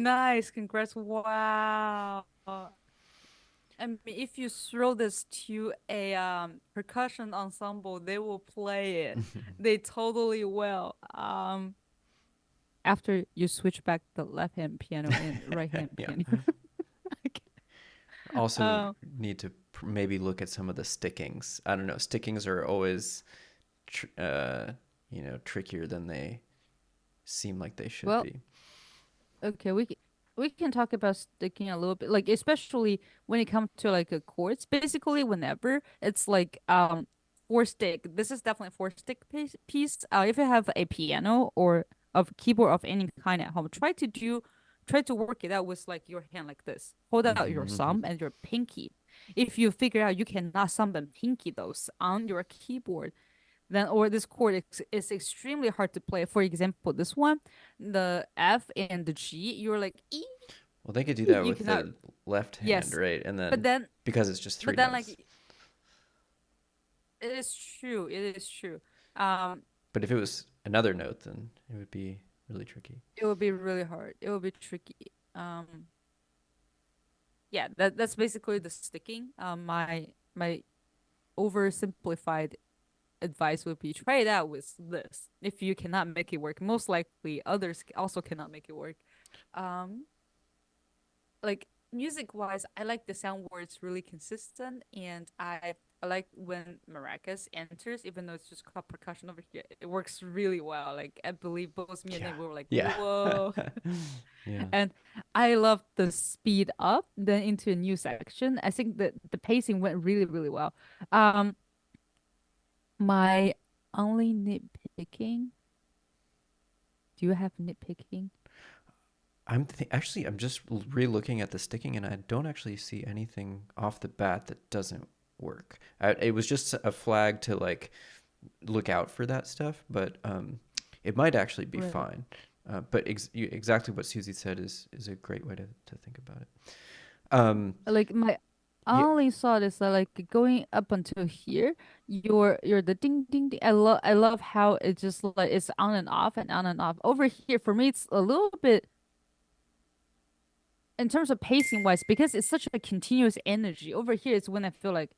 [SPEAKER 2] Nice, congrats. Wow. I mean, if you throw this to a percussion ensemble, they will play it. They totally will. After you switch back the left hand piano and right hand
[SPEAKER 1] Yeah.
[SPEAKER 2] piano.
[SPEAKER 1] Also
[SPEAKER 2] Um,
[SPEAKER 1] need to maybe look at some of the stickings. I don't know. Stickings are always, tr- uh, trickier than they seem like they should
[SPEAKER 2] well,
[SPEAKER 1] be.
[SPEAKER 2] okay, we can talk about sticking a little bit, like especially when it comes to like a chords. Basically, whenever it's like four stick, this is definitely a four stick piece. If you have a piano or a keyboard of any kind at home, try to work it out with like your hand like this. Hold out your
[SPEAKER 1] Hmm.
[SPEAKER 2] thumb and your pinky. If you figure out you cannot thumb and pinky those on your keyboard, then or this chord is extremely hard to play. For example, this one, the F and the G, you're like E,
[SPEAKER 1] Well, they could do that
[SPEAKER 2] you
[SPEAKER 1] with
[SPEAKER 2] cannot.
[SPEAKER 1] the left hand,
[SPEAKER 2] Yes,
[SPEAKER 1] right? And
[SPEAKER 2] but
[SPEAKER 1] then
[SPEAKER 2] then,
[SPEAKER 1] because it's just three
[SPEAKER 2] but then
[SPEAKER 1] notes.
[SPEAKER 2] like it is true. It is true. Um,
[SPEAKER 1] But if it was another note, then it would be really tricky.
[SPEAKER 2] it will be really hard. It will be tricky. Yeah, that's basically the sticking. My oversimplified advice would be try it out with this. If you cannot make it work, most likely others also cannot make it work. Um, like music wise, I like the sound where it's really consistent, and I like when maracas enters, even though it's just called percussion over here. It works really well. Like I believe both me and
[SPEAKER 1] Yeah.
[SPEAKER 2] Nate were like,
[SPEAKER 1] Yeah.
[SPEAKER 2] whoa.
[SPEAKER 1] Yeah.
[SPEAKER 2] And I love the speed up then into a new section. I think that the pacing went really, really well. Um, my only nitpicking. Do you have nitpicking?
[SPEAKER 1] Actually, I'm just re-looking at the sticking, and I don't actually see anything off the bat that doesn't work. It was just a flag to like look out for that stuff, but it might actually be
[SPEAKER 2] Right.
[SPEAKER 1] fine. But exactly what Susie said is a great way to think about it. Um,
[SPEAKER 2] Like my
[SPEAKER 1] yeah,
[SPEAKER 2] only thought is that like going up until here, you're the ding ding ding. I love how it just like it's on and off and on and off. Over here for me it's a little bit in terms of pacing wise because it's such a continuous energy. Over here it's when I feel like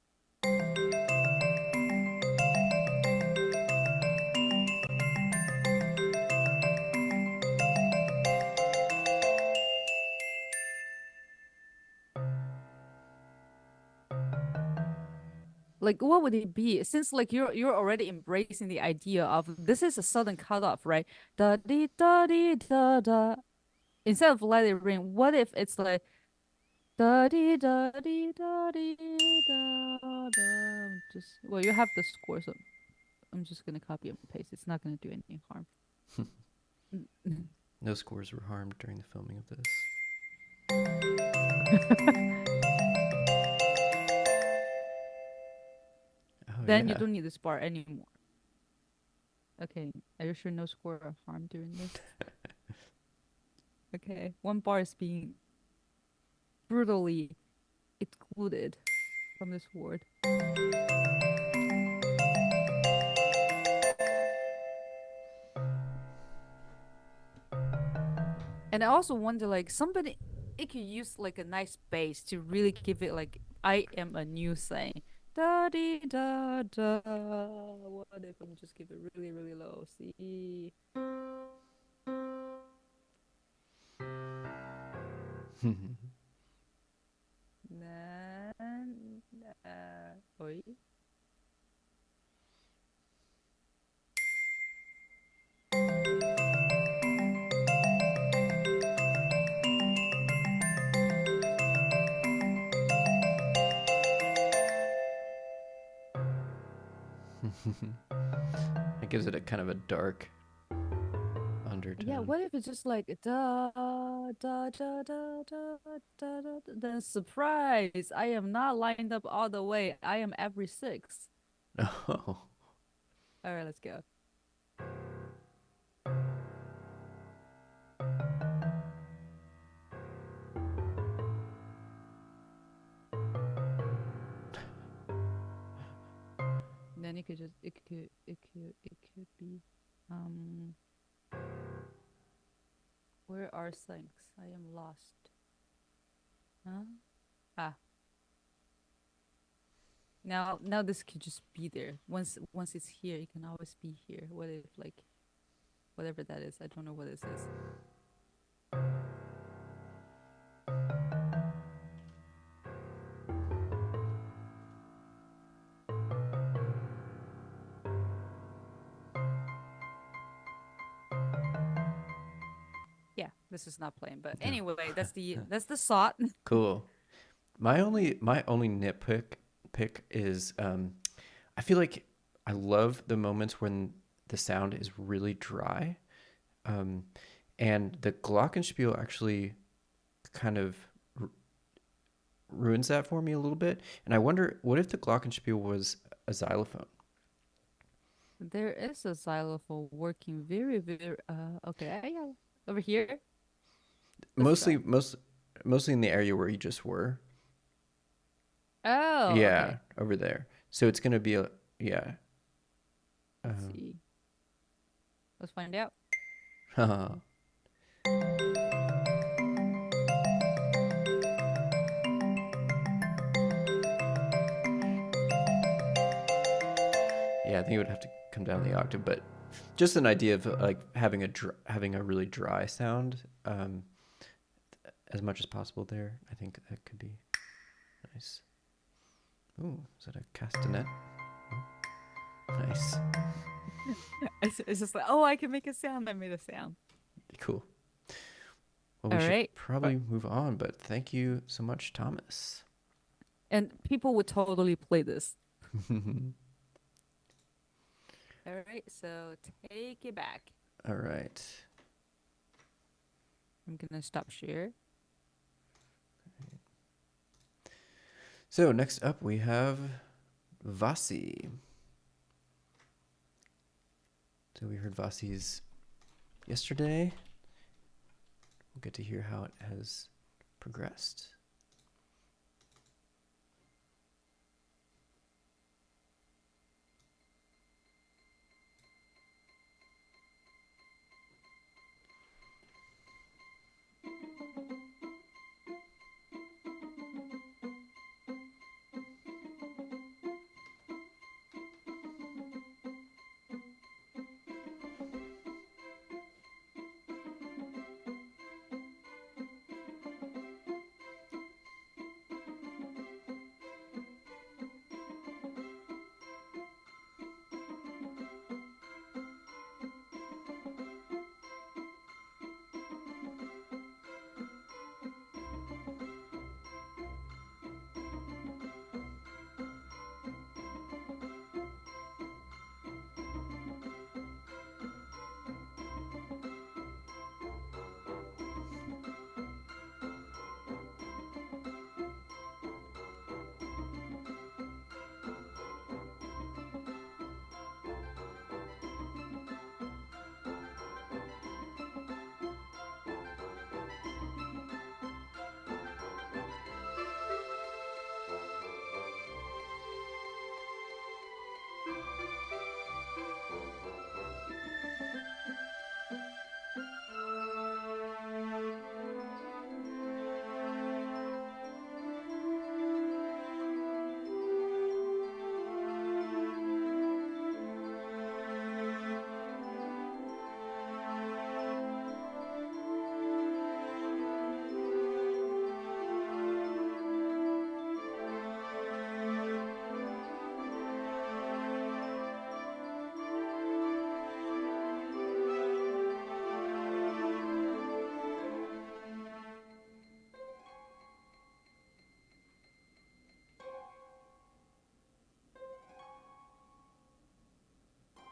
[SPEAKER 2] what would it be? Since like you're already embracing the idea of this is a sudden cutoff, right? Da dee da dee da da. Instead of let it ring, what if it's like da dee da dee da dee da da? Just well, you have the score, so I'm just gonna copy and paste. It's not gonna do any harm.
[SPEAKER 1] no scores were harmed during the filming of this. Oh
[SPEAKER 2] Then you
[SPEAKER 1] yeah.
[SPEAKER 2] don't need this bar anymore. Okay, are you sure no score or harm during this? Okay, one bar is being brutally excluded from this word. And I also wonder, like, somebody, it could use like a nice bass to really give it like, I am a new thing. Da dee da da. What if I'm just give it really, really low? See? Then, oi.
[SPEAKER 1] It gives it a kind of a dark
[SPEAKER 2] Yeah,
[SPEAKER 1] undertone.
[SPEAKER 2] what if it's just like da da da da da da da, da. Then surprise! I am not lined up all the way. I am every six.
[SPEAKER 1] Oh.
[SPEAKER 2] All right, let's go. Then it could just it could be um Where are things? I am lost. Huh? Ah, now this could just be there. Once it's here, it can always be here. What if like whatever that is? I don't know what this is. Yeah, this is not playing. But
[SPEAKER 1] No.
[SPEAKER 2] anyway, that's the thought.
[SPEAKER 1] Cool. My only pick is I feel like I love the moments when the sound is really dry. Um, and the glockenspiel actually kind of r- ruins that for me a little bit. And I wonder, what if the glockenspiel was a xylophone?
[SPEAKER 2] There is a xylophone working very okay. Yeah, over here. Let's
[SPEAKER 1] Mostly,
[SPEAKER 2] try.
[SPEAKER 1] mostly in the area where you just were.
[SPEAKER 2] Oh,
[SPEAKER 1] Yeah,
[SPEAKER 2] okay.
[SPEAKER 1] over there. So it's gonna be a yeah.
[SPEAKER 2] Let's see. Let's find out.
[SPEAKER 1] Yeah, I think it would have to come down the octave, but just an idea of like having a really dry sound as much as possible there. I think that could be nice. Ooh, is that a castanet? Oh, nice,
[SPEAKER 2] It's just like, oh, I can make a sound. I made a sound.
[SPEAKER 1] cool. Well, we
[SPEAKER 2] All
[SPEAKER 1] should
[SPEAKER 2] right.
[SPEAKER 1] probably move on, but thank you so much, Thomas.
[SPEAKER 2] And people would totally play this. All right, so take it back.
[SPEAKER 1] All right.
[SPEAKER 2] I'm gonna stop share.
[SPEAKER 1] So next up we have Vasi. So we heard Vasi's yesterday. We'll get to hear how it has progressed.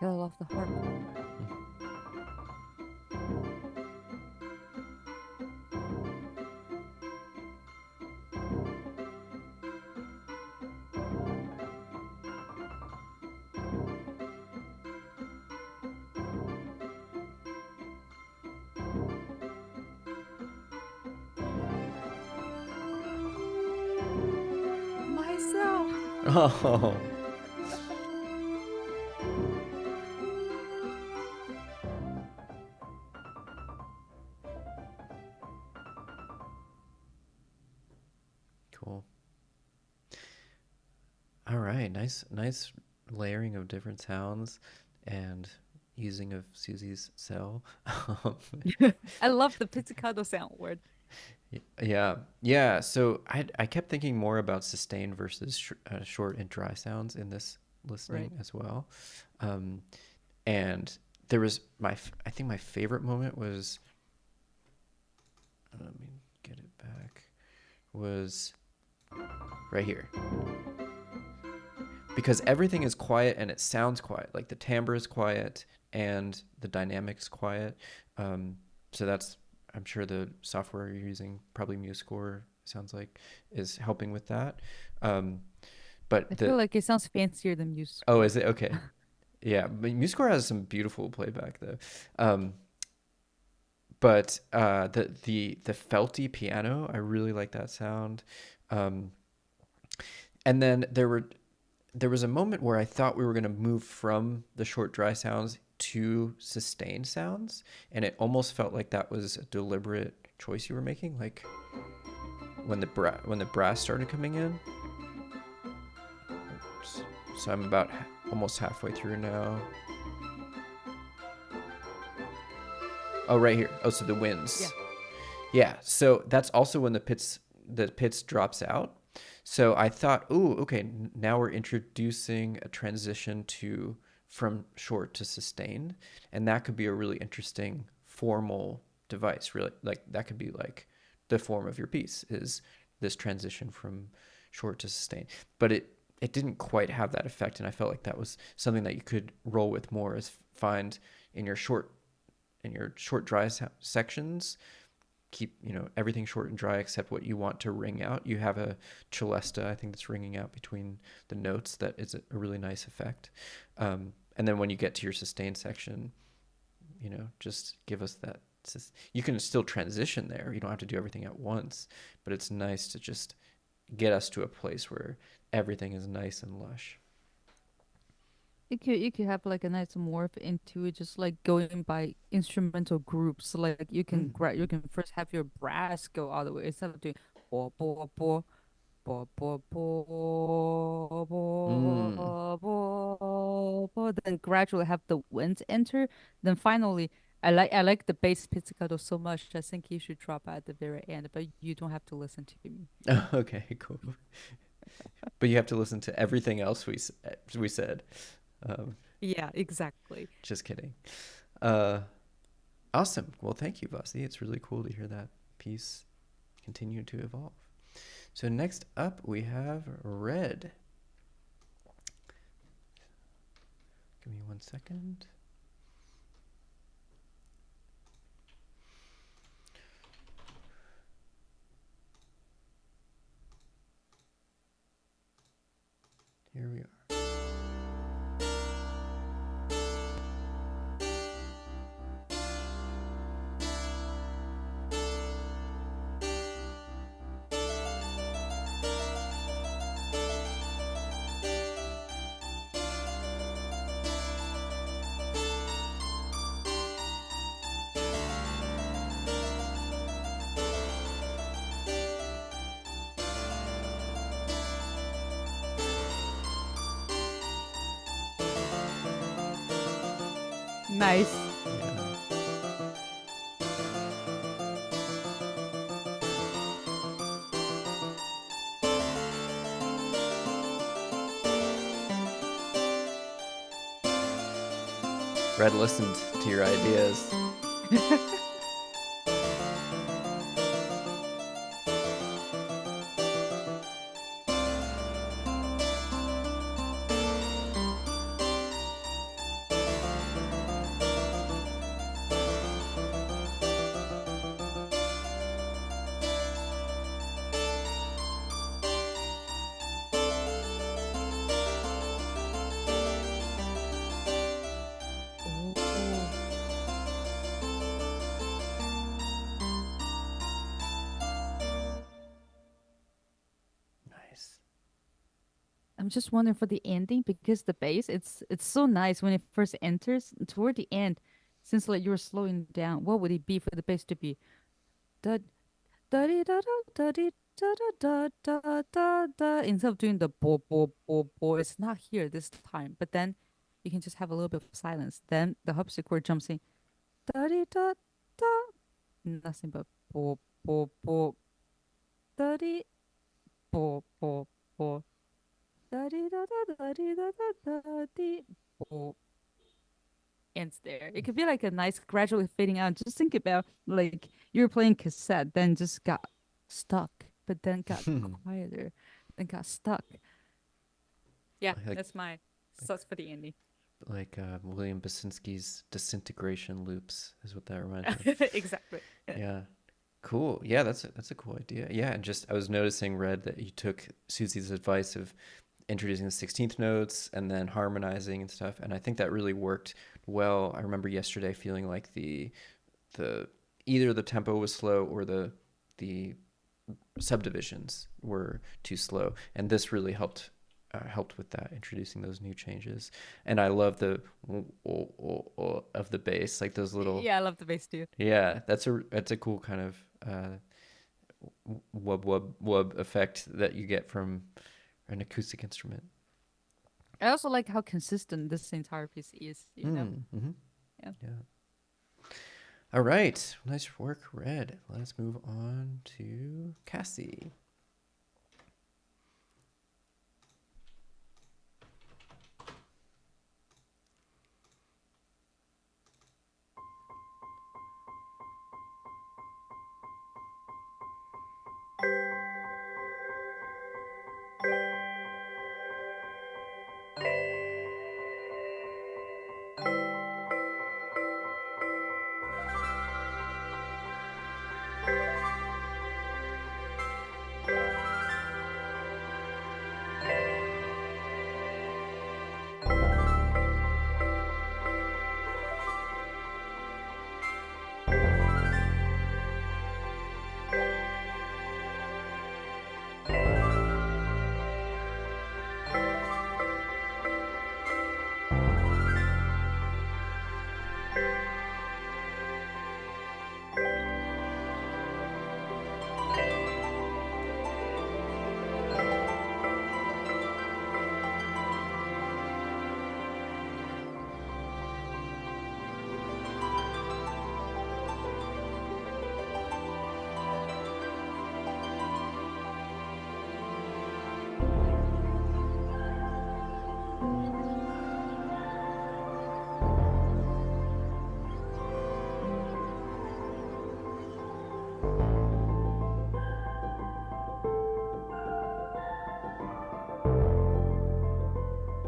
[SPEAKER 2] I love the harp. Myself.
[SPEAKER 1] Oh, right. Nice layering of different sounds and using of Susie's cell. Um,
[SPEAKER 2] I love the pizzicato sound word.
[SPEAKER 1] yeah, yeah. So I kept thinking more about sustained versus short and dry sounds in this
[SPEAKER 2] Right.
[SPEAKER 1] listening as well. Um, and there was I think my favorite moment was, let me get it back, was right here, because everything is quiet and it sounds quiet. Like the timbre is quiet and the dynamics quiet. Um, so that's, I'm sure the software you're using, probably MuseScore, sounds like, is helping with that. Um,
[SPEAKER 2] I
[SPEAKER 1] but
[SPEAKER 2] feel
[SPEAKER 1] the
[SPEAKER 2] like it sounds fancier than
[SPEAKER 1] Oh,
[SPEAKER 2] MuseScore.
[SPEAKER 1] is it okay? Yeah, but MuseScore has some beautiful playback though. Um, but the felty piano, I really like that sound. Um, and then there was a moment where I thought we were going to move from the short dry sounds to sustained sounds, and it almost felt like that was a deliberate choice you were making, like when when the brass started coming in. So I'm about almost halfway through now. Oh, right here. Oh, so the
[SPEAKER 2] Yeah.
[SPEAKER 1] winds. Yeah. So that's also when the pits drops out. So I thought, ooh, okay, now we're introducing a transition to from short to sustained, and that could be a really interesting formal device. Really, like that could be like the form of your piece is this transition from short to sustained. But it didn't quite have that effect, and I felt like that was something that you could roll with more, is find in your short dry sections, keep everything short and dry except what you want to ring out. You have a celesta, I think, that's ringing out between the notes, that is a really nice effect. And then when you get to your sustained section, just give us that. You can still transition there, you don't have to do everything at once, but it's nice to just get us to a place where everything is nice and lush.
[SPEAKER 2] You could have like a nice morph into it, just like going by instrumental groups. Like
[SPEAKER 1] Mm.
[SPEAKER 2] you can first have your brass go all the way instead of doing bo bo bo bo bo bo
[SPEAKER 1] Mm.
[SPEAKER 2] bo bo bo, then gradually have the winds enter. Then finally, I like the bass pizzicato so much. I think you should drop at the very end, but you don't have to listen to me.
[SPEAKER 1] Okay, cool. But you have to listen to everything else we said. um,
[SPEAKER 2] Yeah, exactly.
[SPEAKER 1] just kidding. uh, Awesome. Well, thank you, Vasi. It's really cool to hear that piece continue to evolve. So next up, we have Red. Give me 1 second. Here we are.
[SPEAKER 2] Nice.
[SPEAKER 1] Yeah. Red listened to your ideas.
[SPEAKER 2] Oh.
[SPEAKER 1] Nice.
[SPEAKER 2] I'm just wondering for the ending because the bass, it's so nice when it first enters. Toward the end, since like you're slowing down, what would it be for the bass to be? Da da da da da da da da da da da da. Instead of doing the bo bo bo bo, it's not here this time. But then you can just have a little bit of silence. Then the harpsichord jumps in. Da di da da. Nothing but bo bo bo. Da di bo bo bo. Da di da da da di da da da di bo. Ends there. It could be like a nice gradually fading out. Just think about like you were playing cassette, then just got stuck, but then got quieter, then got stuck. Yeah,
[SPEAKER 1] like
[SPEAKER 2] that's my sucks for the ending.
[SPEAKER 1] William Basinski's disintegration loops is what that reminds me of.
[SPEAKER 2] Exactly.
[SPEAKER 1] Yeah. Cool. Yeah, that's a cool idea. Yeah, and just I was noticing, Red, that you took Susie's advice of introducing the 16th notes and then harmonizing and stuff, and I think that really worked well. I remember yesterday feeling like the either the tempo was slow or the subdivisions were too slow, and this really helped with that, introducing those new changes. And I love the of the bass, like those little.
[SPEAKER 2] Yeah, I love the bass too.
[SPEAKER 1] Yeah, that's a cool kind of wub wub wub effect that you get from an acoustic instrument.
[SPEAKER 2] I also like how consistent this entire piece is, you know?
[SPEAKER 1] Mm-hmm.
[SPEAKER 2] Yeah.
[SPEAKER 1] Yeah. All right. Nice work, Red. Let's move on to Cassie.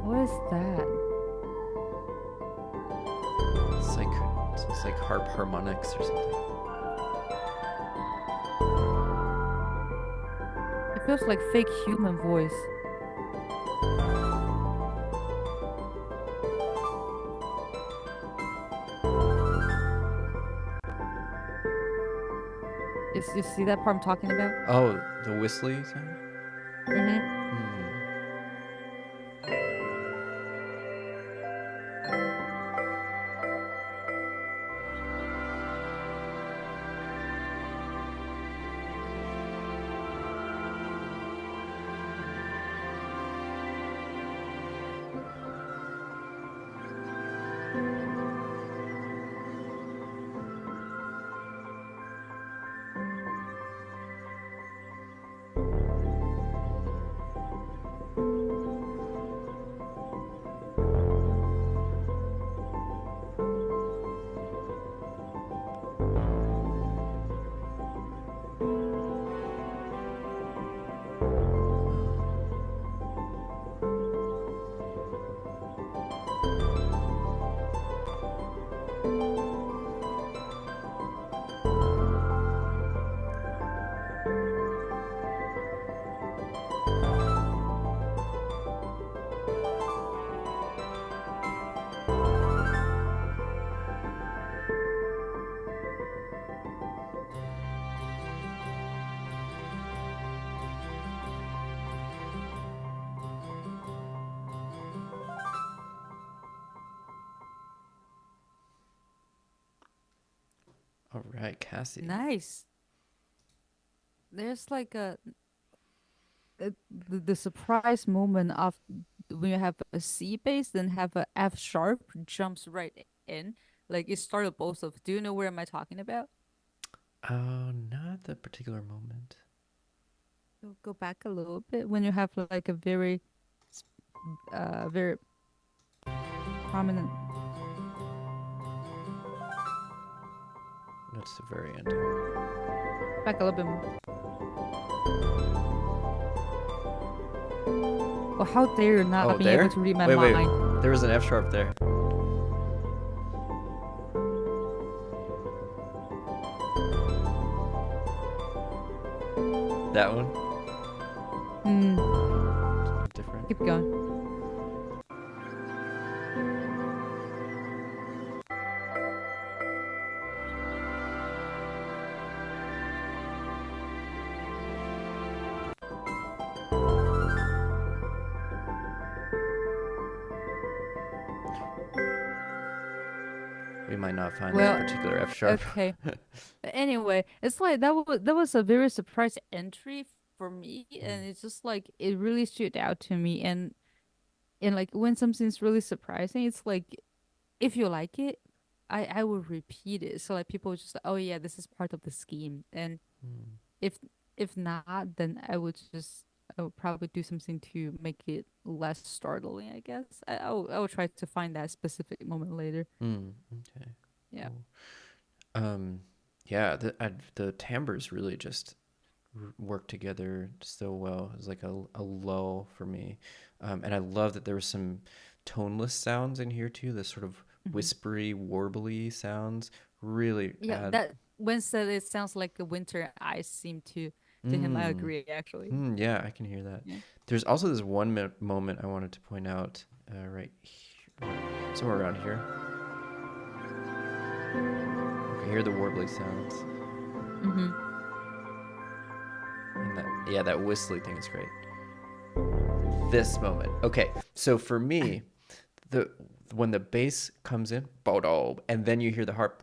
[SPEAKER 2] What is that?
[SPEAKER 1] It's like harp harmonics or something.
[SPEAKER 2] It feels like fake human voice. You see that part I'm talking about?
[SPEAKER 1] Oh, the whistly sound.
[SPEAKER 2] Mm-hmm.
[SPEAKER 1] All right, Cassie.
[SPEAKER 2] Nice. there's like the surprise moment of when you have a C bass, then have a F sharp jumps right in. Like it started both of. Do you know where am I talking about?
[SPEAKER 1] Oh, not the particular moment.
[SPEAKER 2] Go back a little bit when you have like a very very prominent.
[SPEAKER 1] That's the very end.
[SPEAKER 2] Back a little bit more. Well, how dare you not
[SPEAKER 1] Oh,
[SPEAKER 2] being able
[SPEAKER 1] there?
[SPEAKER 2] to read my
[SPEAKER 1] Wait, wait.
[SPEAKER 2] mind?
[SPEAKER 1] There was an F sharp there. That one?
[SPEAKER 2] Hmm.
[SPEAKER 1] Different.
[SPEAKER 2] Keep going.
[SPEAKER 1] We might not find this
[SPEAKER 2] Well,
[SPEAKER 1] particular F sharp.
[SPEAKER 2] okay. Anyway, it's like that was a very surprise entry for me, and it's just like it really stood out to me. And like when something's really surprising, it's like if you like it, I will repeat it. So like people just like, oh yeah, this is part of the scheme. And
[SPEAKER 1] Mm.
[SPEAKER 2] if if not, then I would probably do something to make it less startling, I guess. I will try to find that specific moment later.
[SPEAKER 1] Okay.
[SPEAKER 2] Yeah.
[SPEAKER 1] Cool. Um, yeah, the timbres really just work together so well. It's like a lull for me, and I love that there were some toneless sounds in here too. The sort of
[SPEAKER 2] Hmm.
[SPEAKER 1] whispery, warbly sounds really
[SPEAKER 2] Yeah,
[SPEAKER 1] add.
[SPEAKER 2] that when said it sounds like a winter ice seem to him. I
[SPEAKER 1] Mm,
[SPEAKER 2] agree actually.
[SPEAKER 1] yeah, I can hear that.
[SPEAKER 2] Yeah.
[SPEAKER 1] There's also this one moment I wanted to point out, right here, somewhere around here. You can hear the warbly sounds,
[SPEAKER 2] Mm-hmm.
[SPEAKER 1] and that whistly thing is great. This moment, okay. So for me, the when the bass comes in, and then you hear the harp,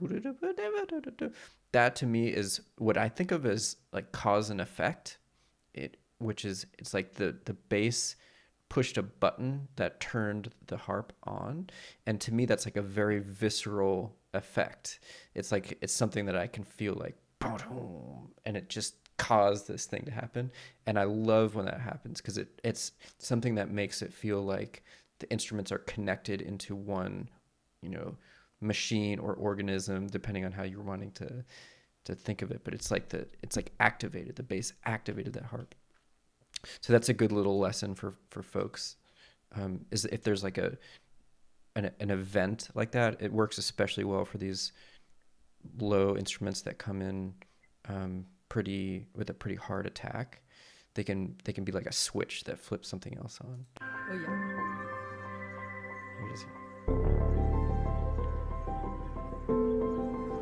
[SPEAKER 1] that to me is what I think of as like cause and effect. Which is it's like the bass pushed a button that turned the harp on, and to me that's like a very visceral effect. It's like it's something that I can feel like, and it just caused this thing to happen, and I love when that happens because it's something that makes it feel like the instruments are connected into one, you know, machine or organism, depending on how you're wanting to think of it. But it's like activated. The bass activated that harp. So that's a good little lesson for folks. Is if there's like an event like that, it works especially well for these low instruments that come in pretty with a pretty hard attack. They can be like a switch that flips something else on.
[SPEAKER 2] Oh yeah.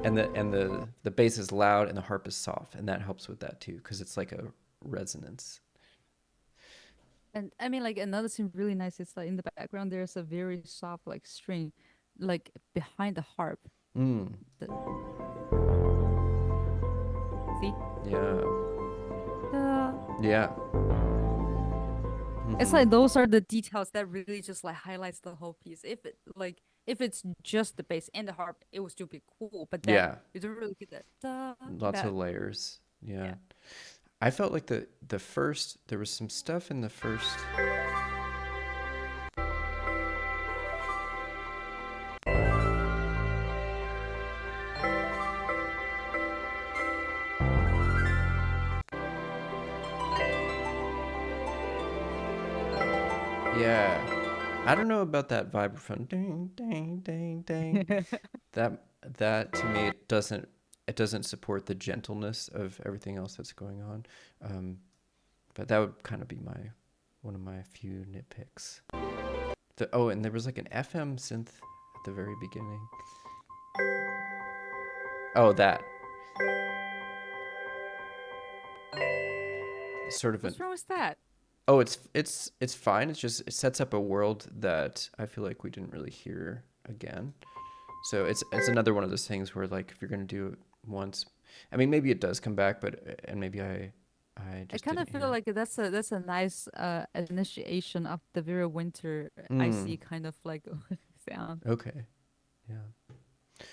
[SPEAKER 1] And the bass is loud and the harp is soft, and that helps with that too because it's like a resonance.
[SPEAKER 2] And I mean, like another thing really nice is like in the background there's a very soft like string, like behind the harp.
[SPEAKER 1] Mm,
[SPEAKER 2] The, see,
[SPEAKER 1] yeah,
[SPEAKER 2] uh,
[SPEAKER 1] yeah.
[SPEAKER 2] it's like those are the details that really just like highlights the whole piece. If it's just the bass and the harp, it would still be cool. But then
[SPEAKER 1] Yeah,
[SPEAKER 2] you don't really get that
[SPEAKER 1] lots of
[SPEAKER 2] that
[SPEAKER 1] layers. Yeah.
[SPEAKER 2] yeah.
[SPEAKER 1] I felt like the first there was some stuff in the first. Yeah. I don't know about that vibraphone. Ding ding ding ding. That that to me it doesn't support the gentleness of everything else that's going on. Um, but that would kind of be my one of my few nitpicks. And there was like an FM synth at the very beginning. Oh, that sort of an
[SPEAKER 2] What's wrong with that?
[SPEAKER 1] Oh, it's fine. It's just it sets up a world that I feel like we didn't really hear again. So it's another one of those things where like if you're gonna do it once, I mean maybe it does come back, but and maybe I I
[SPEAKER 2] I
[SPEAKER 1] just
[SPEAKER 2] kind of
[SPEAKER 1] didn't
[SPEAKER 2] feel
[SPEAKER 1] hear it.
[SPEAKER 2] like that's a nice initiation of the very winter
[SPEAKER 1] Mm,
[SPEAKER 2] icy kind of like sound.
[SPEAKER 1] okay. Yeah.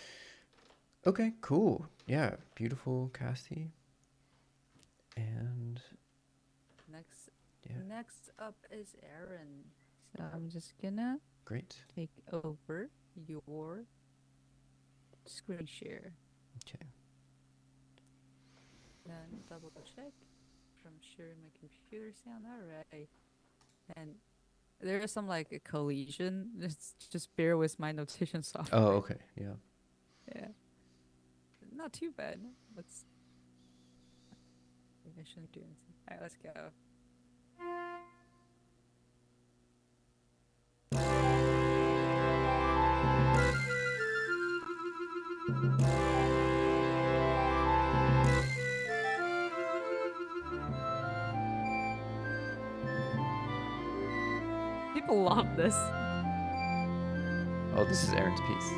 [SPEAKER 1] Okay, cool. Yeah, beautiful, Cassie. And
[SPEAKER 2] Next
[SPEAKER 1] yeah,
[SPEAKER 2] next up is Aaron. So I'm just gonna
[SPEAKER 1] great.
[SPEAKER 2] take over your screen share.
[SPEAKER 1] Okay.
[SPEAKER 2] Then double check from sharing my computer sound. All right. And there is some like a collision. Just bear with my notation
[SPEAKER 1] Oh,
[SPEAKER 2] software.
[SPEAKER 1] okay. Yeah.
[SPEAKER 2] Yeah. Not too bad. Let's maybe I shouldn't do anything. All right, let's go. People love this.
[SPEAKER 1] Oh, this is Aaron's piece.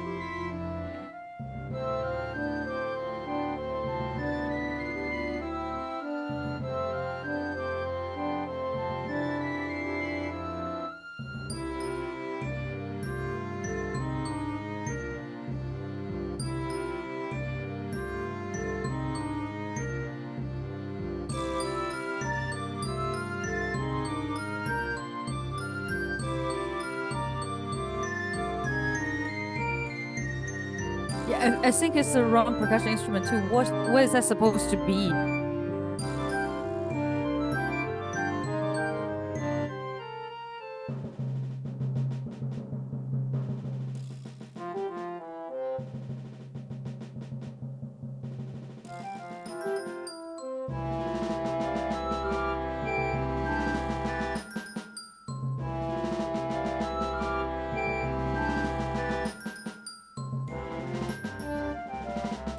[SPEAKER 2] Yeah. Yeah, I think it's the wrong percussion instrument too. What is that supposed to be?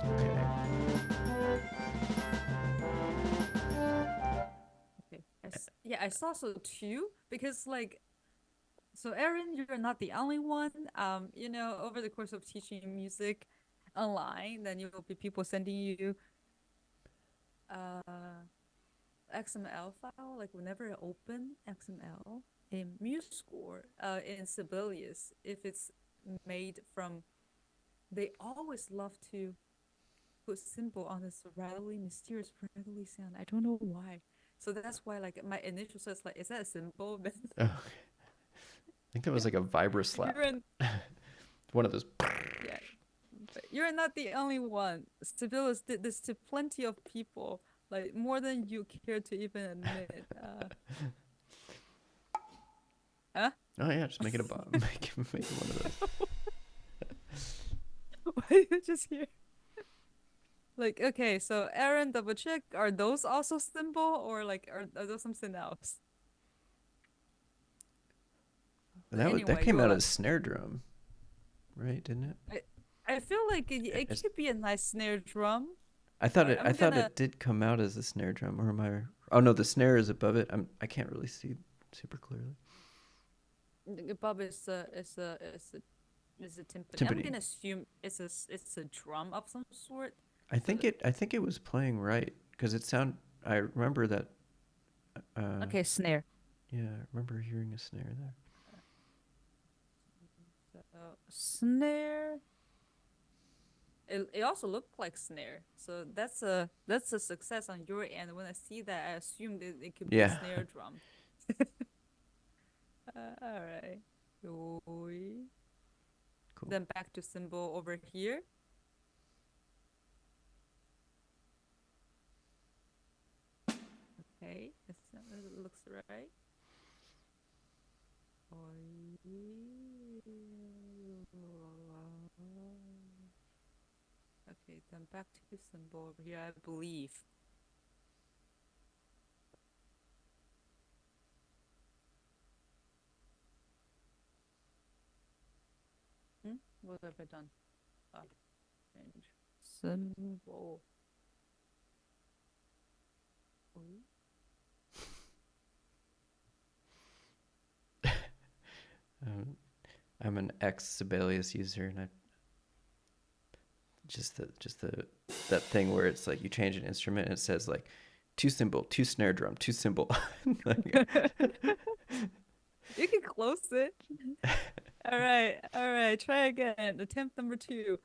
[SPEAKER 1] Okay.
[SPEAKER 2] Okay. Yeah, I saw so too because like so Aaron, you're not the only one. Over the course of teaching music online, then you will be people sending you uh XML file. Like whenever I open XML in MuseScore, in Sibelius, if it's made from, they always love to put symbol on this rattly, mysterious rattly sound. I don't know why. So that's why like my initial search like, is that a symbol? Then
[SPEAKER 1] Oh, I think that was like a vibra slap.
[SPEAKER 2] you're in
[SPEAKER 1] One of those.
[SPEAKER 2] yeah. But you're not the only one. Sibelius did this to plenty of people, like more than you care to even admit. Huh?
[SPEAKER 1] Oh yeah, just make it a bomb. Make it one of those.
[SPEAKER 2] Why did you just hear? Like, okay, so Aaron, double check. Are those also symbol or like are those something else? But
[SPEAKER 1] That
[SPEAKER 2] anyway,
[SPEAKER 1] came
[SPEAKER 2] you're
[SPEAKER 1] out
[SPEAKER 2] allowed.
[SPEAKER 1] as snare drum, right? Didn't it?
[SPEAKER 2] I feel like it
[SPEAKER 1] It's,
[SPEAKER 2] could be a nice snare drum.
[SPEAKER 1] I
[SPEAKER 2] I'm
[SPEAKER 1] thought
[SPEAKER 2] gonna
[SPEAKER 1] it did come out as a snare drum, or am I? Oh no, the snare is above it. I can't really see super clearly.
[SPEAKER 2] Bob is a timpani. I'm
[SPEAKER 1] Timpani.
[SPEAKER 2] gonna assume it's a drum of some sort. So
[SPEAKER 1] I think it was playing right because it sound. I remember that.
[SPEAKER 2] okay, snare.
[SPEAKER 1] Yeah, I remember hearing a snare there.
[SPEAKER 2] So snare. It also looked like snare. So that's a success on your end. When I see that, I assumed it could be a
[SPEAKER 1] Yeah,
[SPEAKER 2] snare drum. All right.
[SPEAKER 1] cool.
[SPEAKER 2] Then back to symbol over here. Okay, it looks right. Okay, then back to symbol over here, I believe. What have I done? Change symbol.
[SPEAKER 1] Um, I'm an ex Sibelius user, and I just the that thing where it's like you change an instrument and it says like Too simple. Too snare drum. Too simple. Like,
[SPEAKER 2] You can close it. All right, all right. Try again. Attempt number two.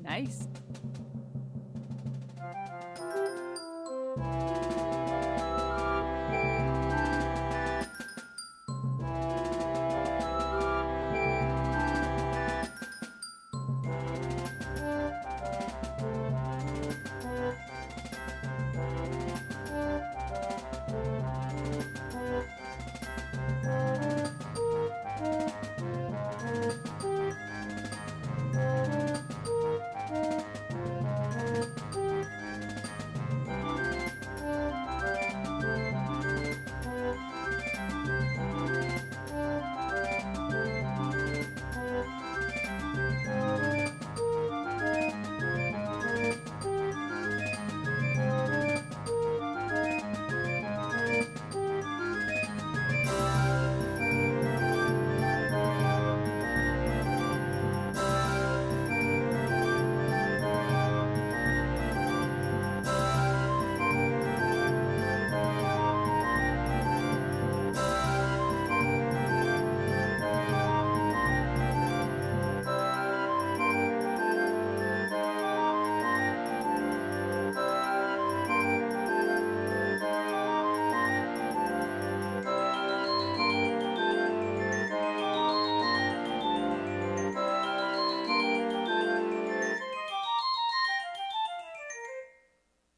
[SPEAKER 2] Nice.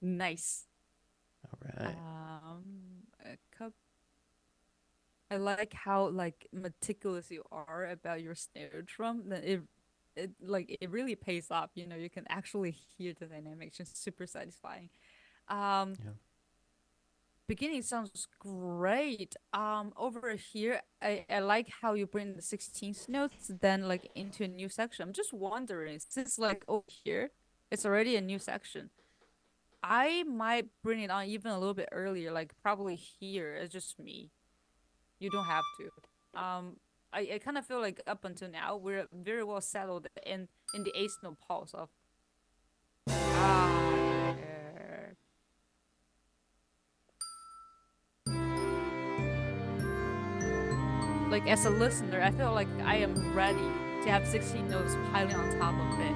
[SPEAKER 2] Nice.
[SPEAKER 1] all right.
[SPEAKER 2] A cup. I like how like meticulous you are about your snare drum. That it like it really pays off. You know, you can actually hear the dynamics. It's super satisfying. Um,
[SPEAKER 1] Yeah.
[SPEAKER 2] Beginning sounds great. Over here, I like how you bring the 16th notes then like into a new section. I'm just wondering, since like over here, it's already a new section. I might bring it on even a little bit earlier, like probably here. It's just me. You don't have to. I kind of feel like up until now we're very well settled in the eighth note pulse of ah. Yeah. Like as a listener, I feel like I am ready to have 16 notes piling on top of it.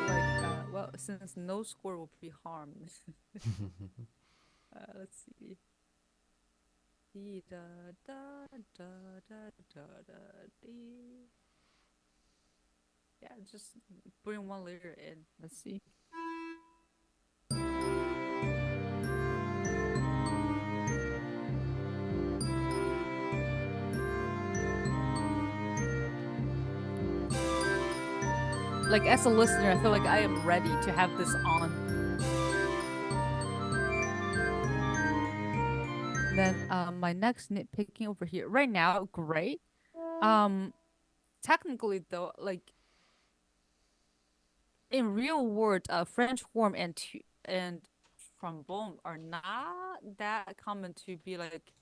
[SPEAKER 2] Like, well, since no score will be harmed. Let's see. Dee da da da da da da dee. Yeah, just bring one layer in. Let's see. Like as a listener, I feel like I am ready to have this on. Then my next nitpicking over here. Right now, great. Um Technically though, like in real world, French horn and trombone are not that common to be like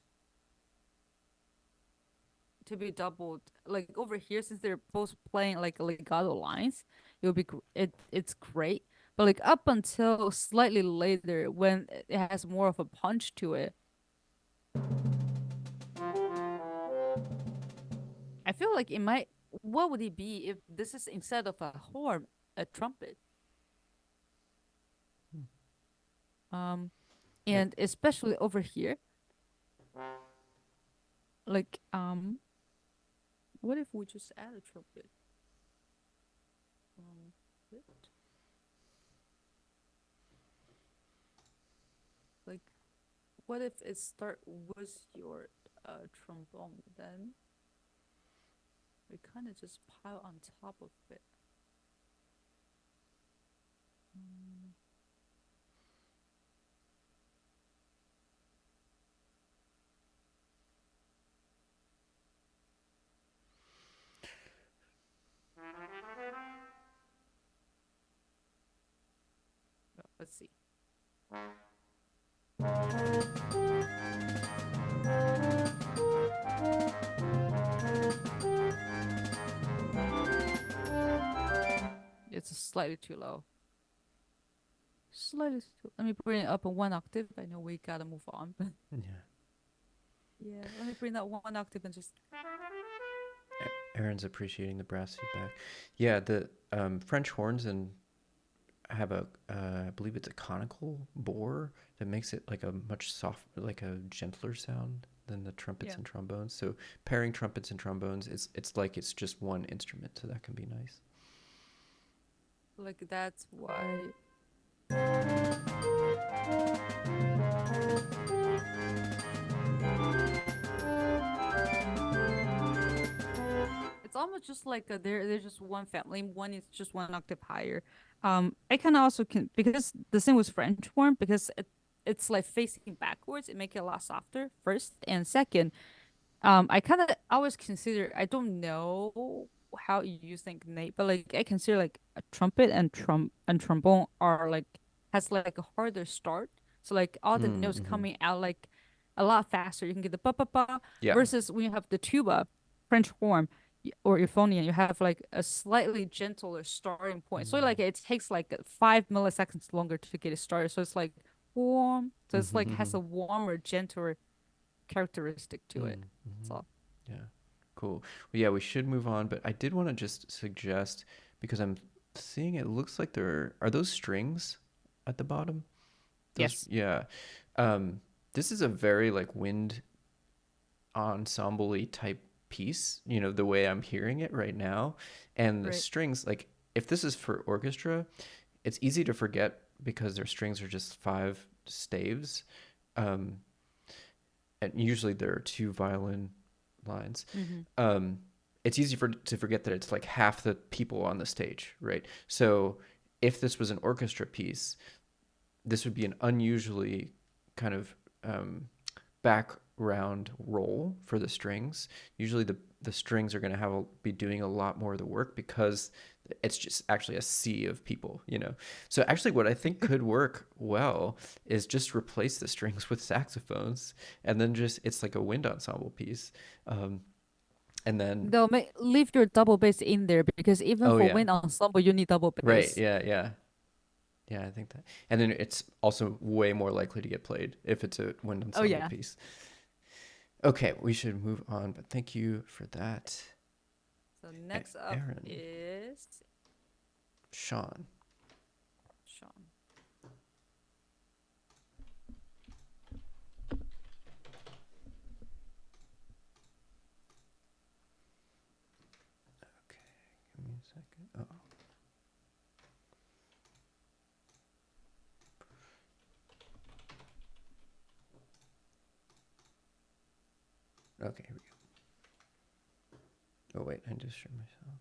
[SPEAKER 2] to be doubled. Like over here, since they're both playing like legato lines, it would be it's great. But like up until slightly later, when it has more of a punch to it, feel like it might. What would it be if this is instead of a horn, a trumpet? Um,
[SPEAKER 1] I,
[SPEAKER 2] and especially over here, like what if we just add a trumpet? Um, bit? Like, what if it start with your trombone? Then we kind of just pile on top of it. Mm. Let's see. It's slightly too low. Slightly too. Let me bring it up one octave. I know we gotta move on, but
[SPEAKER 1] yeah.
[SPEAKER 2] yeah, let me bring that one octave and just.
[SPEAKER 1] Aaron's appreciating the brass feedback. Yeah, the French horns and have a I believe it's a conical bore that makes it like a much soft, like a gentler sound than the trumpets
[SPEAKER 2] Yeah,
[SPEAKER 1] and trombones. So pairing trumpets and trombones, it's like it's just one instrument, so that can be nice.
[SPEAKER 2] like that's why. It's almost just like they're just one family. One is just one octave higher. I kind of also can because the same with French horn because it's like facing backwards. It make it a lot softer. First and second, I kind of always consider. I don't know how you think, Nate, but like I consider like a trumpet and trombone are like has like a harder start. So like all the notes
[SPEAKER 1] Mm-hmm.
[SPEAKER 2] coming out like a lot faster. You can get the ba ba ba
[SPEAKER 1] Yeah.
[SPEAKER 2] versus when you have the tuba, French horn or euphonium, you have like a slightly gentler starting point. So like it takes like 5 milliseconds longer to get it started. So it's like warm. So it's like
[SPEAKER 1] Mm-hmm.
[SPEAKER 2] has a warmer, gentler characteristic to it. That's
[SPEAKER 1] Mm-hmm.
[SPEAKER 2] all.
[SPEAKER 1] Yeah. Cool. Well, yeah, we should move on, but I did want to just suggest because I'm seeing it looks like there are those strings at the bottom. Those,
[SPEAKER 2] Yes.
[SPEAKER 1] yeah. Um, this is a very like wind ensemble-y type piece, the way I'm hearing it right now. And the
[SPEAKER 2] Right.
[SPEAKER 1] strings, like if this is for orchestra, it's easy to forget because their strings are just five staves. Um, and usually there are two violin lines.
[SPEAKER 2] Mm-hmm.
[SPEAKER 1] Um, it's easy to forget that it's like half the people on the stage, right? So if this was an orchestra piece, this would be an unusually kind of background role for the strings. Usually the strings are going to be doing a lot more of the work because it's just actually a sea of people. So actually what I think could work well is just replace the strings with saxophones and then just it's like a wind ensemble piece. And then
[SPEAKER 2] Though leave your double bass in there because even
[SPEAKER 1] oh
[SPEAKER 2] for
[SPEAKER 1] yeah.
[SPEAKER 2] wind ensemble you need double
[SPEAKER 1] Right,
[SPEAKER 2] bass.
[SPEAKER 1] yeah, yeah. Yeah, I think that. And then it's also way more likely to get played if it's a wind
[SPEAKER 2] Oh
[SPEAKER 1] ensemble
[SPEAKER 2] yeah.
[SPEAKER 1] piece. Okay, we should move on, but thank you for that.
[SPEAKER 2] So next up
[SPEAKER 1] Aaron,
[SPEAKER 2] is
[SPEAKER 1] Sean.
[SPEAKER 2] Sean.
[SPEAKER 1] Okay, give me a second. Oh, okay, here we go. Oh, wait, I just showed myself.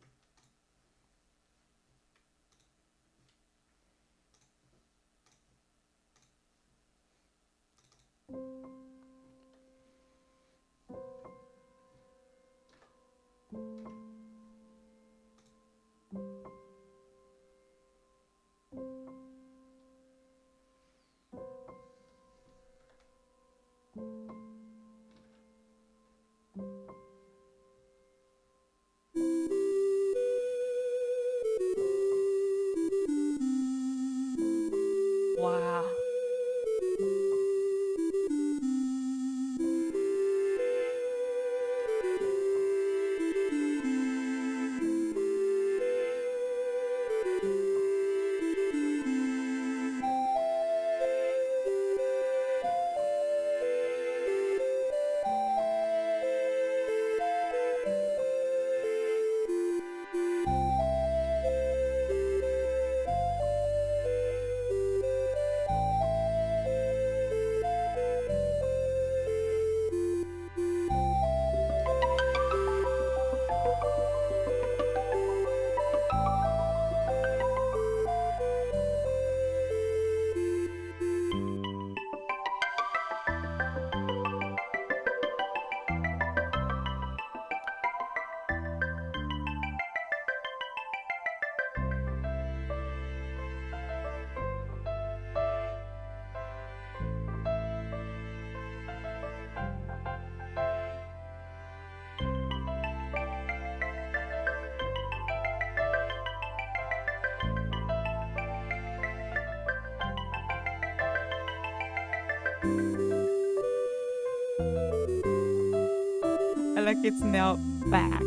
[SPEAKER 2] I like it's now back.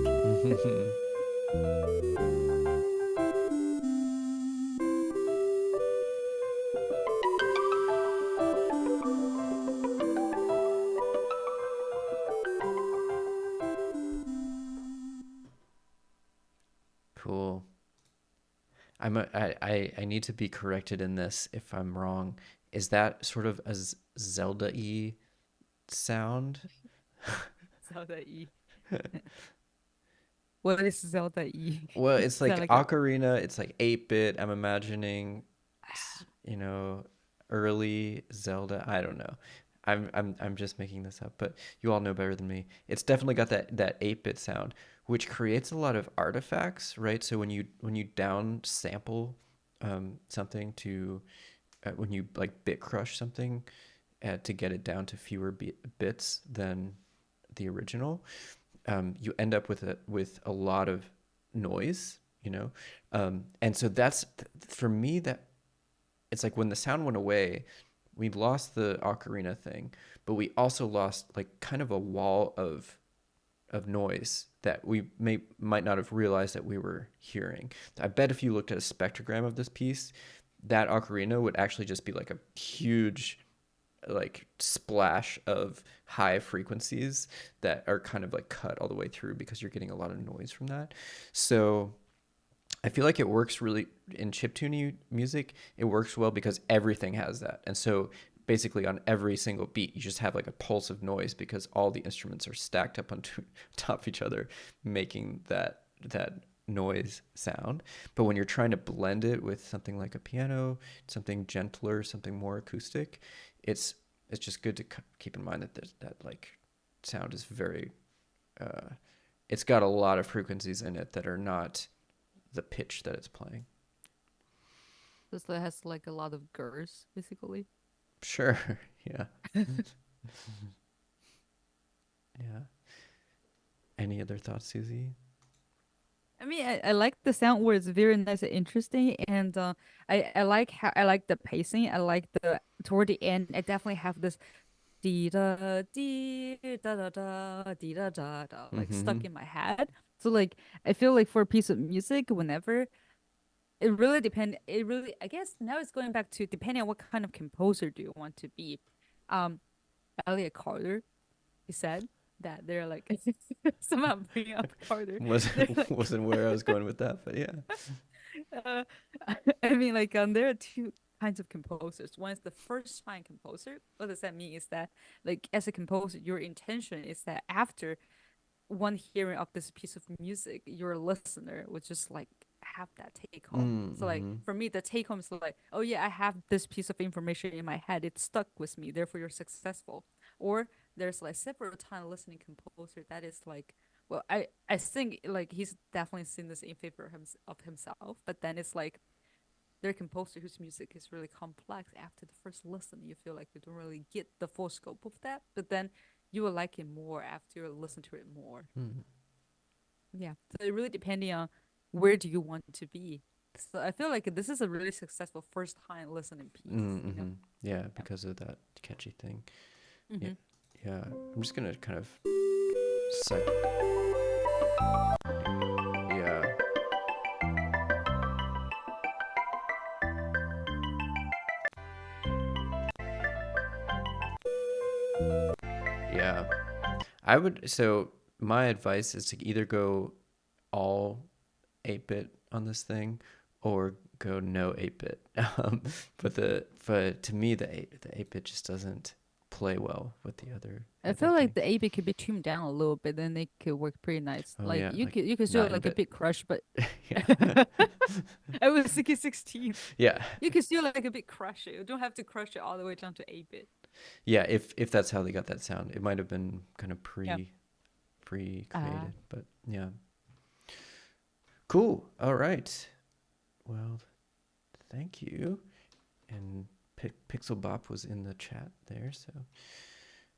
[SPEAKER 1] Cool. I need to be corrected in this if I'm wrong. Is that sort of a Zelda-y sound?
[SPEAKER 2] Zelda E. What is Zelda E?
[SPEAKER 1] Well,
[SPEAKER 2] Is
[SPEAKER 1] it's
[SPEAKER 2] that
[SPEAKER 1] like
[SPEAKER 2] like a
[SPEAKER 1] ocarina, it's like 8-bit. I'm imagining, you know, early Zelda. I don't know. I'm just making this up, but you all know better than me. It's definitely got that 8-bit sound, which creates a lot of artifacts, right? So when you down sample something to when you like bit crush something to get it down to fewer bits than the original, you end up with a lot of noise, and so that's for me that it's like when the sound went away, we lost the ocarina thing, but we also lost like kind of a wall of noise that we might not have realized that we were hearing. I bet if you looked at a spectrogram of this piece, that ocarina would actually just be like a huge like splash of high frequencies that are kind of like cut all the way through because you're getting a lot of noise from that. So I feel like it works really in chiptune music. It works well because everything has that. And so basically on every single beat, you just have like a pulse of noise because all the instruments are stacked up on top of each other, making that noise sound. But when you're trying to blend it with something like a piano, something gentler, something more acoustic, it's it's just good to keep in mind that that like sound is very it's got a lot of frequencies in it that are not the pitch that it's playing.
[SPEAKER 2] this that has like a lot of girls, basically.
[SPEAKER 1] Sure. Yeah. Yeah. Any other thoughts, Susie?
[SPEAKER 2] I mean, I like the sound where it's very nice and interesting, and I like how I like the pacing. I like the toward the end. I definitely have this dee da da dee da like
[SPEAKER 1] Mm-hmm.
[SPEAKER 2] stuck in my head. So like I feel like for a piece of music, whenever it really depend. It really I guess now it's going back to depending on what kind of composer do you want to be. Um, Elliot Carter, he said that they're like somehow bringing up Carter. They're like
[SPEAKER 1] Wasn't where I was going with that, but yeah.
[SPEAKER 2] Uh, I mean, like, there are two kinds of composers. One is the first time composer. What does that mean? Is that, like, as a composer, your intention is that after one hearing of this piece of music, your listener would just like have that take home. So, like,
[SPEAKER 1] Mm-hmm.
[SPEAKER 2] for me, the take home is like, oh yeah, I have this piece of information in my head. It stuck with me. Therefore, you're successful. Or there's like several time listening composer that is like well, I think like he's definitely seen this in favor of himself, but then it's like they're a composer whose music is really complex. After the first listen, you feel like you don't really get the full scope of that, but then you will like it more after you listen to it more.
[SPEAKER 1] Mm-hmm.
[SPEAKER 2] Yeah, so it really depending on where do you want to be. So I feel like this is a really successful first time listening piece.
[SPEAKER 1] Mm-hmm. Yeah,
[SPEAKER 2] Yeah.
[SPEAKER 1] because of that catchy thing. Yeah.
[SPEAKER 2] Mm-hmm.
[SPEAKER 1] Yeah. I'm just gonna kind of sec. Yeah. Yeah. I would, so my advice is to either go all 8-bit on this thing or go no 8-bit. But to me the 8-bit just doesn't play well with
[SPEAKER 2] I
[SPEAKER 1] the other
[SPEAKER 2] feel like
[SPEAKER 1] thing.
[SPEAKER 2] the AB could be tuned down a little bit, then it could work pretty nice.
[SPEAKER 1] Oh
[SPEAKER 2] Like
[SPEAKER 1] yeah, like
[SPEAKER 2] you could still like a
[SPEAKER 1] 9-bit.
[SPEAKER 2] bit crush, but
[SPEAKER 1] Yeah.
[SPEAKER 2] I was thinking 16.
[SPEAKER 1] Yeah.
[SPEAKER 2] You can still like a bit crush it. You don't have to crush it all the way down to 8-bit.
[SPEAKER 1] Yeah, if that's how they got that sound. It might have been kind of
[SPEAKER 2] Yeah. Uh,
[SPEAKER 1] pre-created, but yeah. Cool. All right. Well, thank you. And Pixel Bop was in the chat there, so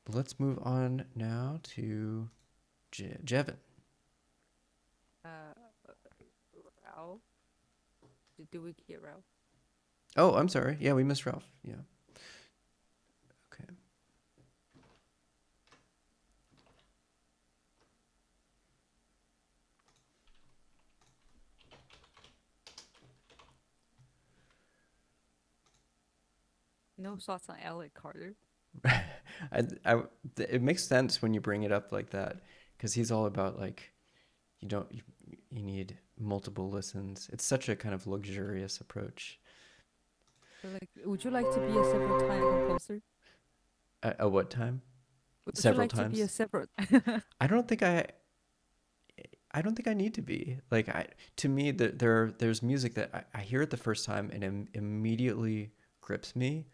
[SPEAKER 1] let's move on now to Jevin.
[SPEAKER 2] uh, Ralph. Do we get Ralph?
[SPEAKER 1] Oh, I'm sorry. Yeah, we missed Ralph. Yeah. Okay.
[SPEAKER 2] No thoughts on Elliot Carter.
[SPEAKER 1] I, it makes sense when you bring it up like that, because he's all about like you don't you, you need multiple listens. It's such a kind of luxurious approach.
[SPEAKER 2] So, like, would you like to be a several time composer?
[SPEAKER 1] At what time?
[SPEAKER 2] Would you
[SPEAKER 1] Several
[SPEAKER 2] like to be a
[SPEAKER 1] times.
[SPEAKER 2] separate?
[SPEAKER 1] I don't think I don't think I need to be like I. To me, there's music that I hear it the first time and immediately grips me,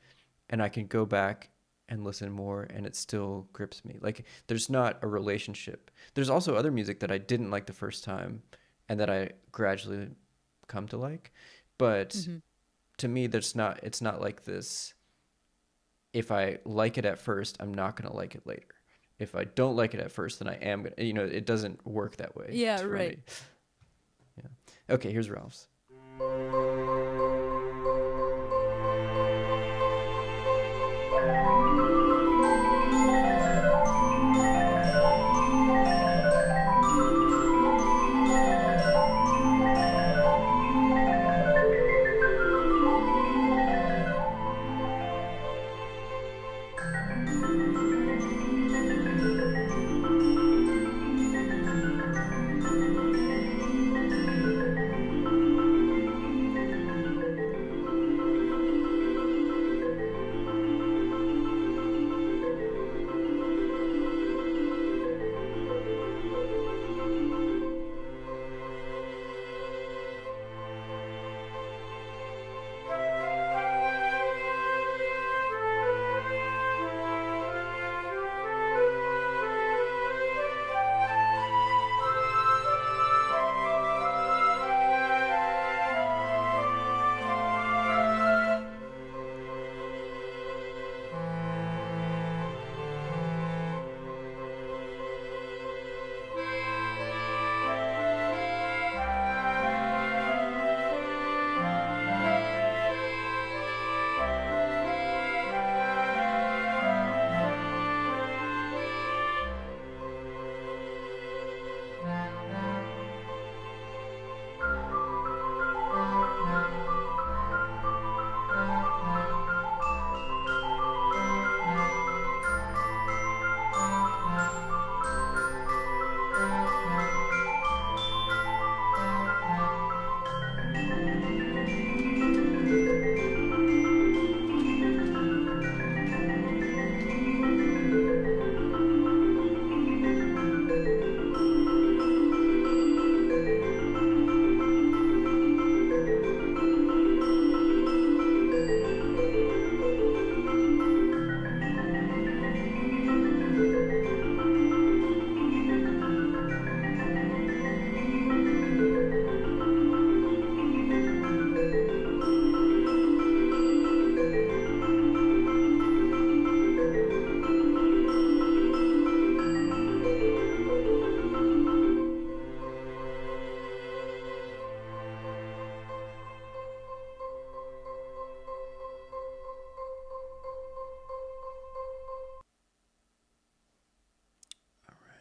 [SPEAKER 1] and I can go back and listen more and it still grips me. Like there's not a relationship. There's also other music that I didn't like the first time and that I gradually come to like. But
[SPEAKER 2] Hmm.
[SPEAKER 1] to me there's not it's not like this, if I like it at first, I'm not going to like it later. If I don't like it at first, then I am going to, it doesn't work that way
[SPEAKER 2] Yeah,
[SPEAKER 1] for
[SPEAKER 2] right.
[SPEAKER 1] me. Yeah. Okay, here's Ralph's.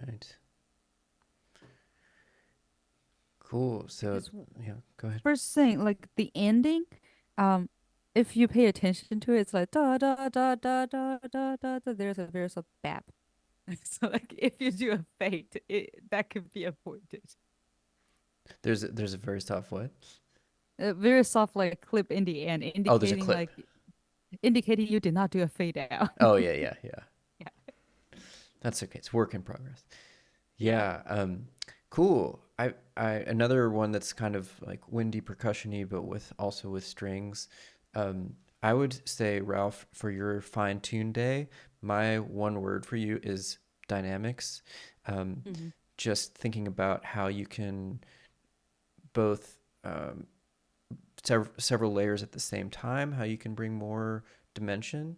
[SPEAKER 1] Right. Cool. So,
[SPEAKER 2] Because
[SPEAKER 1] yeah, go ahead.
[SPEAKER 2] first thing, like the ending, um, if you pay attention to it, it's like da da da da da da da. Da. There's a bap. So like if you do a fade, that could be avoided.
[SPEAKER 1] There's a very soft what?
[SPEAKER 2] A very soft like clip in the end,
[SPEAKER 1] Oh, there's a clip.
[SPEAKER 2] indicating you did not do a fade out.
[SPEAKER 1] Oh, yeah, yeah, yeah.
[SPEAKER 2] Yeah.
[SPEAKER 1] That's okay. It's work in progress.
[SPEAKER 2] Yeah.
[SPEAKER 1] Yeah. Cool. I another one that's kind of like windy percussiony, but with also with strings. I would say, Ralph, for your fine tune day, my one word for you is dynamics. Um,
[SPEAKER 2] Hmm.
[SPEAKER 1] just thinking about how you can both several layers at the same time, how you can bring more dimension.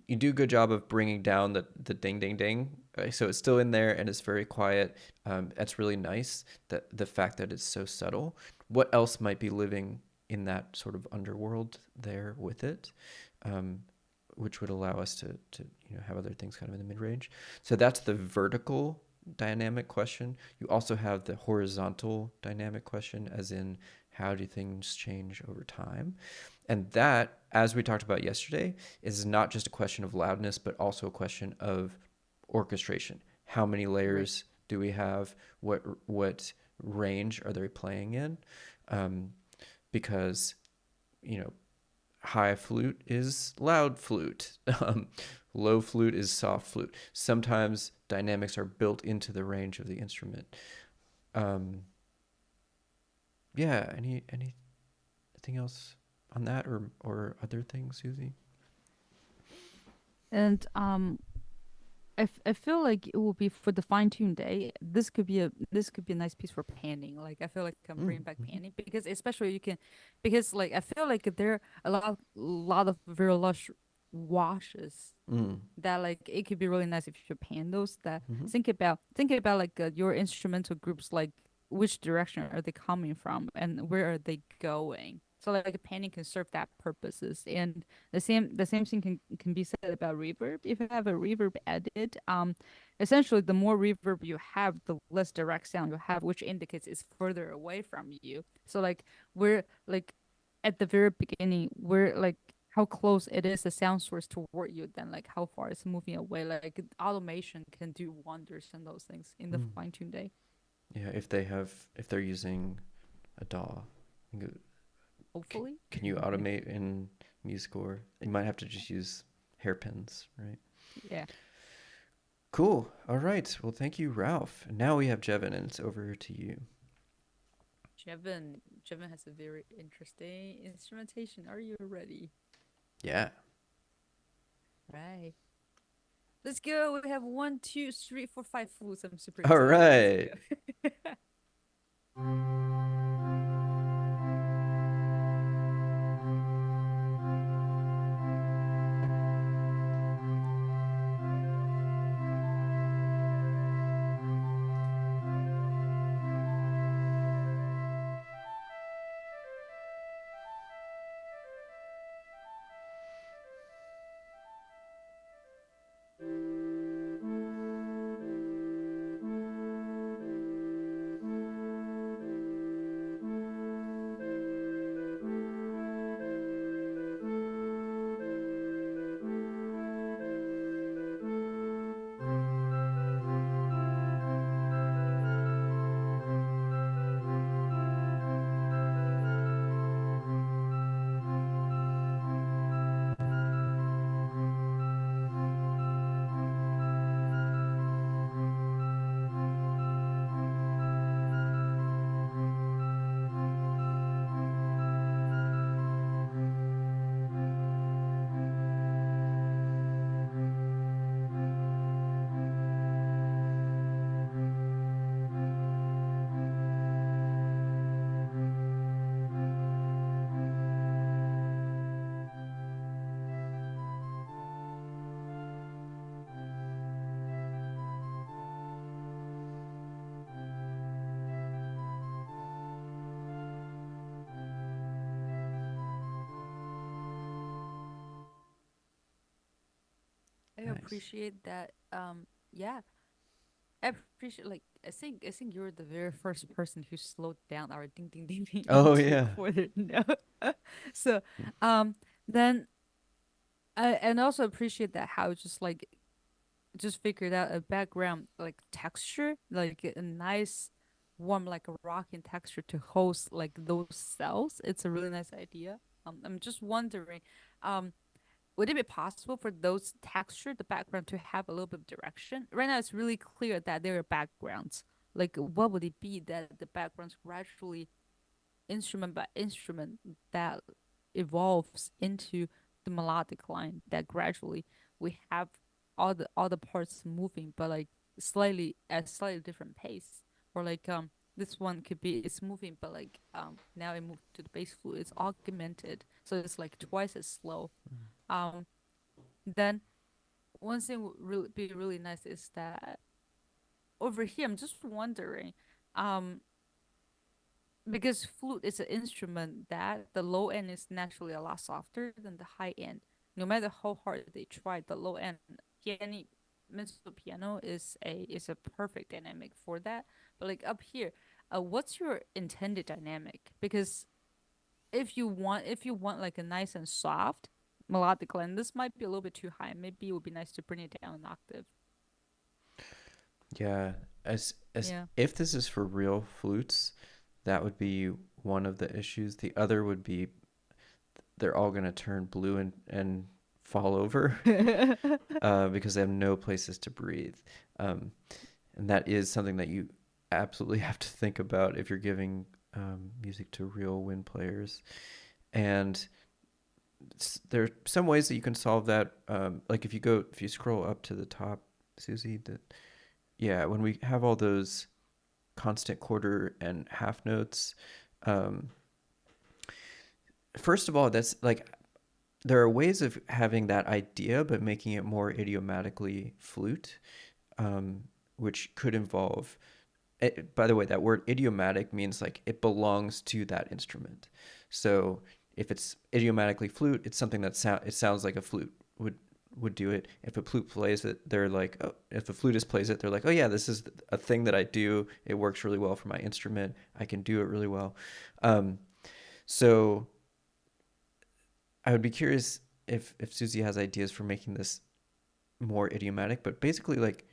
[SPEAKER 1] You do a good job of bringing down the ding ding ding, so it's still in there and it's very quiet. That's really nice, that the fact that it's so subtle. What else might be living in that sort of underworld there with it, um, which would allow us to have other things kind of in the mid range. So that's the vertical dynamic question. You also have the horizontal dynamic question, as in how do things change over time? And that, as we talked about yesterday, is not just a question of loudness, but also a question of orchestration. How many
[SPEAKER 2] Right.
[SPEAKER 1] layers do we have? What range are they playing in? Um, because you know, high flute is loud flute. Low flute is soft flute. Sometimes dynamics are built into the range of the instrument. Um, yeah. Anything else on that, or other things, Susie?
[SPEAKER 2] And I feel like it will be for the fine-tuned day. This could be a nice piece for panning. Like I feel like I'm
[SPEAKER 1] Mm,
[SPEAKER 2] bringing back
[SPEAKER 1] mhm,
[SPEAKER 2] panning because especially you can, because like I feel like there are a lot of very lush washes
[SPEAKER 1] mm,
[SPEAKER 2] that like it could be really nice if you pan those. That
[SPEAKER 1] mhm,
[SPEAKER 2] think about like your instrumental groups, like which direction are they coming from and where are they going. So like a panning can serve that purposes, and the same thing can be said about reverb. If you have a reverb added, essentially the more reverb you have, the less direct sound you have, which indicates it's further away from you. So like we're like at the very beginning, we're like how close it is the sound source toward you than like how far it's moving away. Like automation can do wonders in those things in the
[SPEAKER 1] mm.
[SPEAKER 2] fine-tuned day.
[SPEAKER 1] Yeah, if they're using a DAW,
[SPEAKER 2] Hopefully.
[SPEAKER 1] can you automate in MuseScore? You might have to just use hairpins, right?
[SPEAKER 2] Yeah.
[SPEAKER 1] Cool. All right. Well, thank you, Ralph. Now we have Jevin, and it's over to you.
[SPEAKER 2] Jevin has a very interesting instrumentation. Are you ready?
[SPEAKER 1] Yeah.
[SPEAKER 2] Right. Let's go. We have 1, 2, 3, 4, 5 flutes. I'm super
[SPEAKER 1] All
[SPEAKER 2] excited. Let's
[SPEAKER 1] right.
[SPEAKER 2] go. I
[SPEAKER 1] Nice.
[SPEAKER 2] appreciate that. Yeah, I appreciate like I think you're the very first person who slowed down our ding ding ding ding
[SPEAKER 1] Oh
[SPEAKER 2] into a
[SPEAKER 1] yeah.
[SPEAKER 2] quarter note. So, um, then I and also appreciate that how just like just figured out a background like texture, like a nice warm like a rocking texture to host like those cells. It's a really nice idea. I'm just wondering, um, would it be possible for those texture, the background, to have a little bit of direction? Right now, it's really clear that there are backgrounds. Like, what would it be that the backgrounds gradually, instrument by instrument, that evolves into the melodic line that gradually we have all the parts moving, but like slightly at slightly different pace, or like this one could be it's moving, but like now it moved to the bass flute. It's augmented, so it's like twice as slow. Um, then one thing would really be really nice is that over here, I'm just wondering, um, because flute is an instrument that the low end is naturally a lot softer than the high end. No matter how hard they try, the low end piano, mezzo piano is a perfect dynamic for that. But like up here, what's your intended dynamic? Because if you want like a nice and soft melodic line, this might be a little bit too high. Maybe it would be nice to bring it down an octave.
[SPEAKER 1] Yeah, as
[SPEAKER 2] Yeah.
[SPEAKER 1] if this is for real flutes, that would be one of the issues. The other would be they're all gonna turn blue and fall over because they have no places to breathe. Um, and that is something that you absolutely have to think about if you're giving music to real wind players. And there are some ways that you can solve that. Like if you scroll up to the top, Susie, yeah, when we have all those constant quarter and half notes, um, first of all, that's like there are ways of having that idea, but making it more idiomatically flute, which could involve. By the way, that word idiomatic means like it belongs to that instrument. So if it's idiomatically flute, it's something that it sounds like a flute would do it. If a flute plays it, they're like, oh, if a flutist plays it, they're like, oh yeah, this is a thing that I do. It works really well for my instrument. I can do it really well. Um, so I would be curious if Susie has ideas for making this more idiomatic, but basically like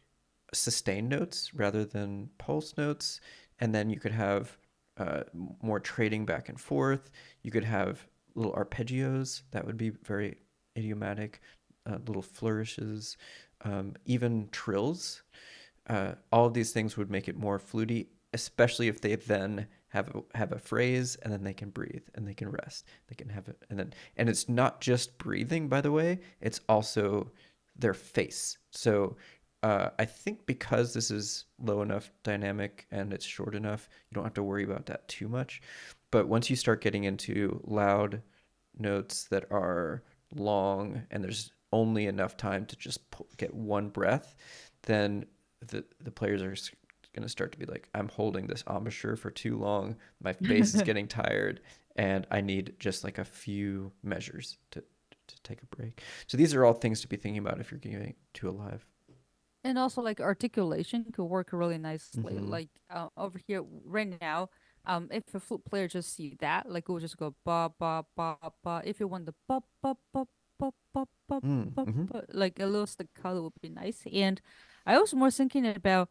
[SPEAKER 1] sustained notes rather than pulse notes. And then you could have more trading back and forth. You could have little arpeggios that would be very idiomatic, little flourishes, even trills. All of these things would make it more fluty, especially if they then have a phrase and then they can breathe and they can rest. They can have it and it's not just breathing, by the way. It's also their face. So I think because this is low enough dynamic and it's short enough, you don't have to worry about that too much. But once you start getting into loud notes that are long and there's only enough time to just get one breath, then the players are going to start to be like, I'm holding this embouchure for too long. My face is getting tired, and I need just like a few measures to take a break. So these are all things to be thinking about if you're going to a live.
[SPEAKER 2] And also like articulation could work really nicely.
[SPEAKER 1] Mm-hmm.
[SPEAKER 2] Like over here right now, if a flute player just see that, like we'll just go ba ba ba ba. If you want the ba ba ba ba ba ba ba,
[SPEAKER 1] Mm-hmm.
[SPEAKER 2] ba, like a little staccato would be nice. And I was more thinking about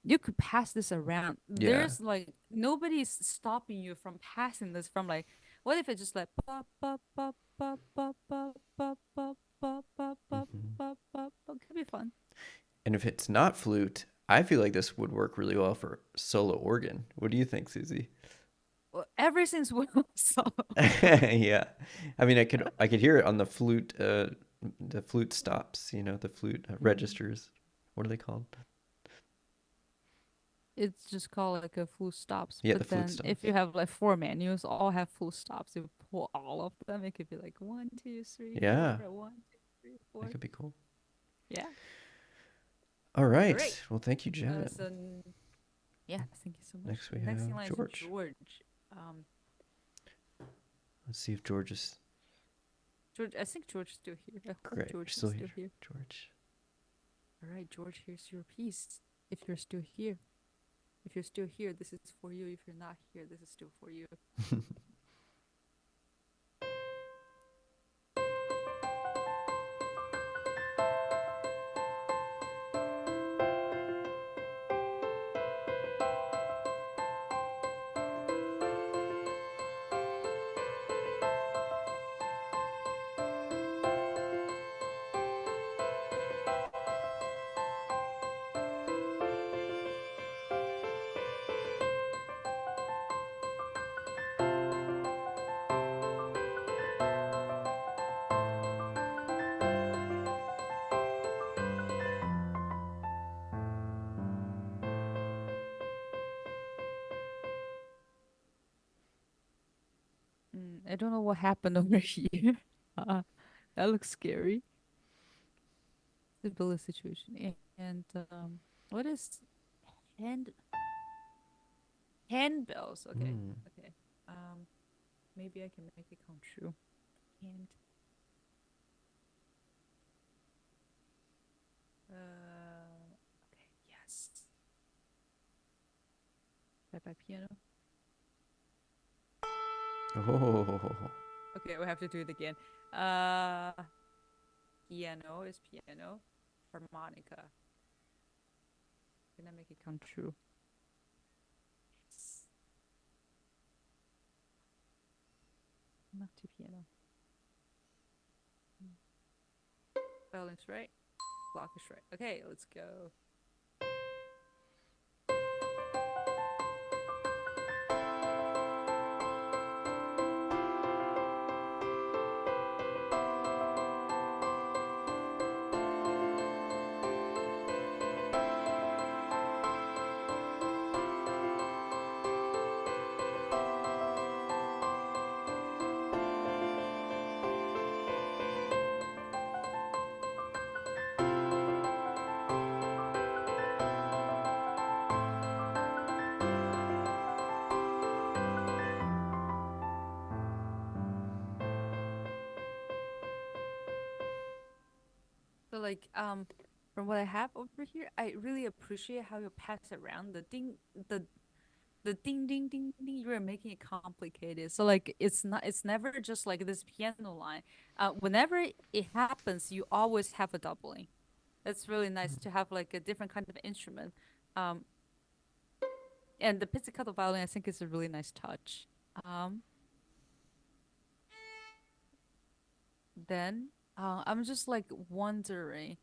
[SPEAKER 2] you could pass this around.
[SPEAKER 1] Yeah.
[SPEAKER 2] There's like nobody's stopping you from passing this from like what if it's just like ba ba ba ba ba ba ba ba ba ba ba
[SPEAKER 1] Mm-hmm.
[SPEAKER 2] ba ba. Could be fun.
[SPEAKER 1] And if it's not flute, I feel like this would work really well for solo organ. What do you think, Susie?
[SPEAKER 2] Well, ever since we saw
[SPEAKER 1] Yeah, I mean, I could hear it on the flute stops. The flute registers. What are they called?
[SPEAKER 2] it's just called like a full stops.
[SPEAKER 1] Yeah, the
[SPEAKER 2] But
[SPEAKER 1] flute
[SPEAKER 2] then if
[SPEAKER 1] stops.
[SPEAKER 2] you have like four menus, all have full stops. If you pull all of them, it could be like one, two, three, four,
[SPEAKER 1] Yeah,
[SPEAKER 2] one, two, three,
[SPEAKER 1] that
[SPEAKER 2] four.
[SPEAKER 1] could be cool.
[SPEAKER 2] Yeah.
[SPEAKER 1] All
[SPEAKER 2] Great.
[SPEAKER 1] right. Well, thank you,
[SPEAKER 2] Uh,
[SPEAKER 1] Janet.
[SPEAKER 2] so yeah, thank you so much.
[SPEAKER 1] Next we
[SPEAKER 2] Next in
[SPEAKER 1] have
[SPEAKER 2] line is
[SPEAKER 1] George.
[SPEAKER 2] George.
[SPEAKER 1] Let's see if George is
[SPEAKER 2] George, I think George is still here. I hope
[SPEAKER 1] great. You're
[SPEAKER 2] George is
[SPEAKER 1] still
[SPEAKER 2] still
[SPEAKER 1] here,
[SPEAKER 2] here.
[SPEAKER 1] George.
[SPEAKER 2] All right, George, here's your piece. If you're still here. If you're still here, this is for you. If you're not here, this is still for you. I don't know what happened over here. That looks scary. The villa situation. And what is hand handbells? Okay,
[SPEAKER 1] Hmm.
[SPEAKER 2] okay. Um, maybe I can make it come true. Hand. Okay. Yes. Bye bye piano.
[SPEAKER 1] Oh,
[SPEAKER 2] Okay, we have to do it again. Uh, piano is piano. Harmonica. Gonna make it come true. Not to piano. Violins right. Block is right. Okay, let's go. So like from what I have over here, I really appreciate how you pass around the the ding ding ding ding. You're making it complicated. So like it's never just like this piano line. Whenever it happens, you always have a doubling. It's really nice to have like a different kind of instrument. Um, and the pizzicato violin, I think, is a really nice touch. Um, then I'm just like wondering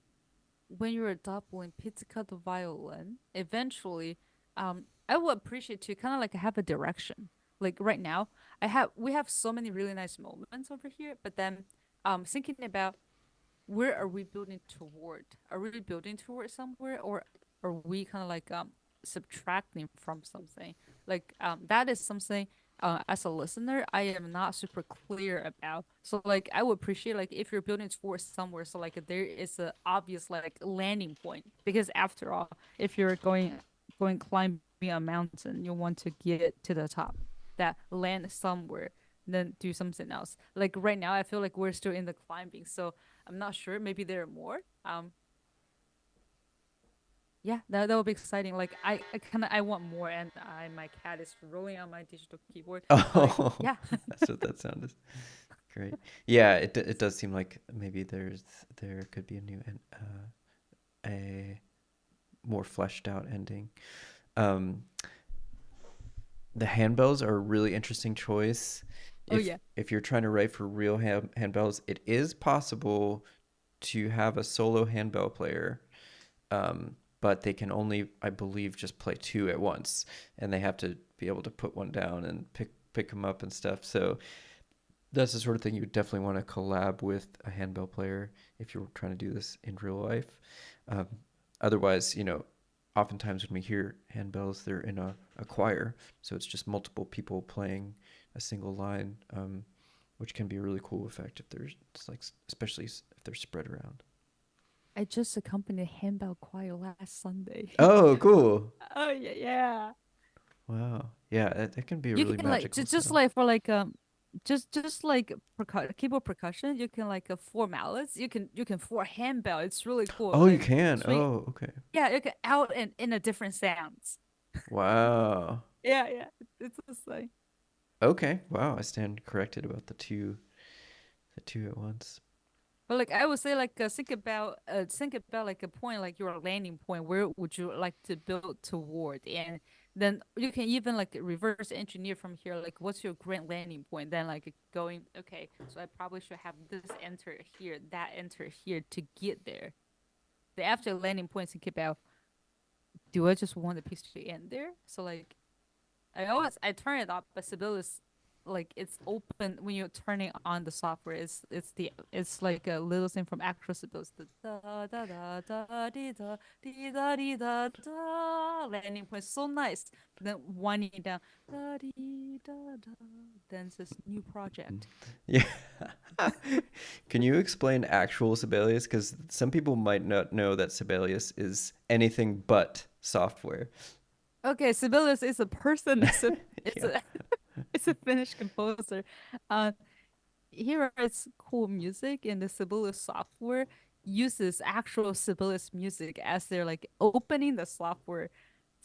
[SPEAKER 2] when you're doubling pizzicato violin, eventually, I will appreciate to kind of like have a direction. Like right now, we have so many really nice moments over here, but then thinking about where are we building toward? Are we building toward somewhere, or are we kind of like subtracting from something? Like that is something as a listener I am not super clear about. So like I would appreciate like if you're building towards somewhere, so like there is a obvious like landing point. Because after all, if you're going climbing a mountain, you want to get to the top. That land somewhere, then do something else. Like right now, I feel like we're still in the climbing, so I'm not sure. Maybe there are more. Yeah, that would be exciting. Like I kind of I want more, and my cat is rolling on my digital keyboard. Like
[SPEAKER 1] oh,
[SPEAKER 2] yeah,
[SPEAKER 1] that's what that sound is. Great. Yeah, it does seem like maybe there could be a new a more fleshed out ending. Um, the handbells are a really interesting choice.
[SPEAKER 2] oh
[SPEAKER 1] If
[SPEAKER 2] yeah,
[SPEAKER 1] if you're trying to write for real handbells, it is possible to have a solo handbell player, but they can only, I believe, just play two at once, and they have to be able to put one down and pick them up and stuff. So that's the sort of thing you would definitely want to collab with a handbell player if you're trying to do this in real life. Um, Otherwise, oftentimes when we hear handbells, they're in a choir, so it's just multiple people playing a single line, which can be a really cool effect if there's it's like especially if they're spread around.
[SPEAKER 2] I just accompanied handbell choir last Sunday.
[SPEAKER 1] Oh, cool!
[SPEAKER 2] Oh yeah, yeah.
[SPEAKER 1] Wow, yeah, it can be a
[SPEAKER 2] You
[SPEAKER 1] really
[SPEAKER 2] can like
[SPEAKER 1] magical
[SPEAKER 2] just
[SPEAKER 1] sound.
[SPEAKER 2] like for like just like keyboard percussion. You can like four mallets. You can four handbell. It's really cool.
[SPEAKER 1] Oh, you
[SPEAKER 2] Like
[SPEAKER 1] can.
[SPEAKER 2] swing.
[SPEAKER 1] Oh, okay.
[SPEAKER 2] Yeah, you can out and in a different sounds.
[SPEAKER 1] Wow.
[SPEAKER 2] Yeah, yeah. It's just like.
[SPEAKER 1] Okay. Wow, I stand corrected about the two at once.
[SPEAKER 2] But like I would say, like think about like a point, like your landing point. Where would you like to build toward? And then you can even like reverse engineer from here. Like, what's your grand landing point? Then like going, okay, so I probably should have this enter here, that enter here to get there. The after landing points, think about, do I just want the piece to end there? So like I turn it off, but Sibelius like it's open when you're turning on the software. It's like a little thing from Actros Sibelius. The da da da da dee da dee da dee da da landing point so nice. Then winding down da dee da da. Then it's this new project.
[SPEAKER 1] Yeah. Can you explain actual Sibelius? Because some people might not know that Sibelius is anything but software.
[SPEAKER 2] Okay, Sibelius is a person. It's
[SPEAKER 1] Yeah.
[SPEAKER 2] a it's a Finnish composer. Uh, he writes cool music, and the Sibelius software uses actual Sibelius music as they're like opening the software.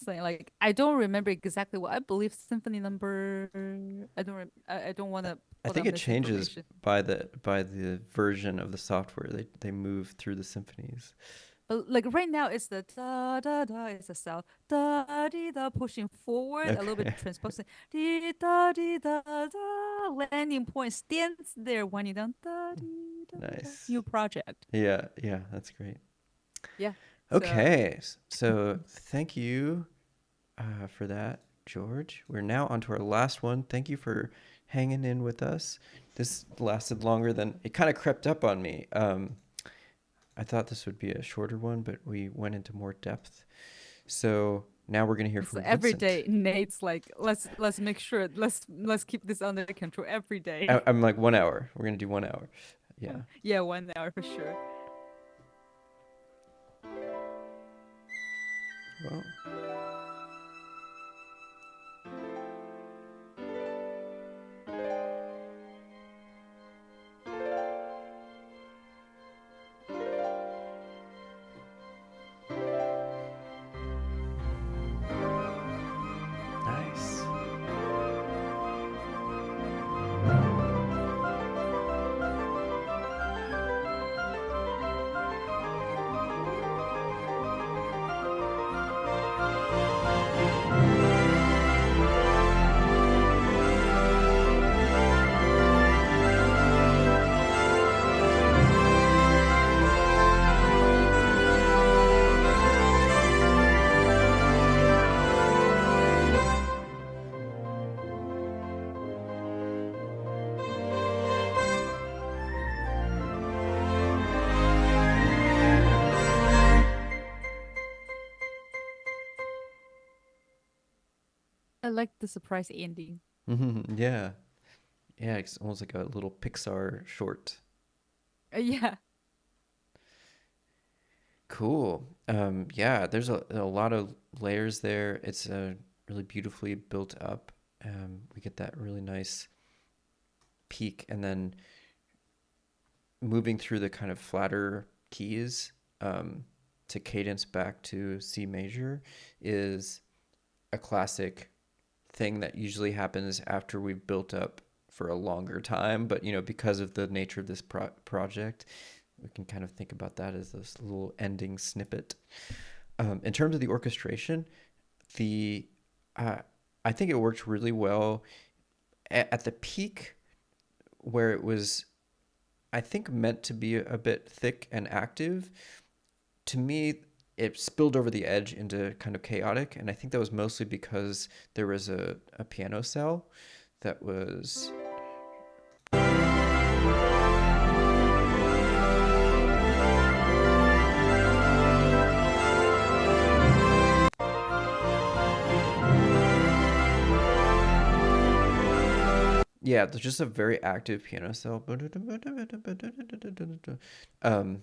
[SPEAKER 2] saying like I don't remember exactly what I believe symphony number. I don't want to
[SPEAKER 1] I
[SPEAKER 2] put
[SPEAKER 1] think
[SPEAKER 2] out
[SPEAKER 1] it changes
[SPEAKER 2] misinformation.
[SPEAKER 1] by the version of the software. They move through the symphonies.
[SPEAKER 2] But like right now, it's the da da da. It's a cell da dee da pushing forward a little bit
[SPEAKER 1] Okay.
[SPEAKER 2] transposing dee da dee da da. Landing point stands there winding down da dee da da.
[SPEAKER 1] Nice.
[SPEAKER 2] New project.
[SPEAKER 1] Yeah, yeah, that's great.
[SPEAKER 2] Yeah. So
[SPEAKER 1] Okay, so thank you for that, George. We're now on to our last one. Thank you for hanging in with us. This lasted longer than it kind of crept up on me. I thought this would be a shorter one, but we went into more depth. So now we're going to hear
[SPEAKER 2] so
[SPEAKER 1] from
[SPEAKER 2] every
[SPEAKER 1] Vincent.
[SPEAKER 2] day Nate's like, let's make sure let's keep this under control every day.
[SPEAKER 1] I'm like 1 hour. We're going to do 1 hour. Yeah.
[SPEAKER 2] Yeah, 1 hour for sure.
[SPEAKER 1] Well, nice.
[SPEAKER 2] I like the surprise ending.
[SPEAKER 1] Yeah. Yeah, it's almost like a little Pixar short.
[SPEAKER 2] Yeah.
[SPEAKER 1] Cool. Yeah, there's a lot of layers there. It's really beautifully built up. We get that really nice peak, and then moving through the kind of flatter keys to cadence back to C major is a classic thing that usually happens after we've built up for a longer time. But, because of the nature of this project, we can kind of think about that as this little ending snippet. In terms of the orchestration, the I think it worked really well at the peak where it was, I think, meant to be a bit thick and active. To me, it spilled over the edge into kind of chaotic, and I think that was mostly because there was a piano cell that was. Yeah, there's just a very active piano cell. Um,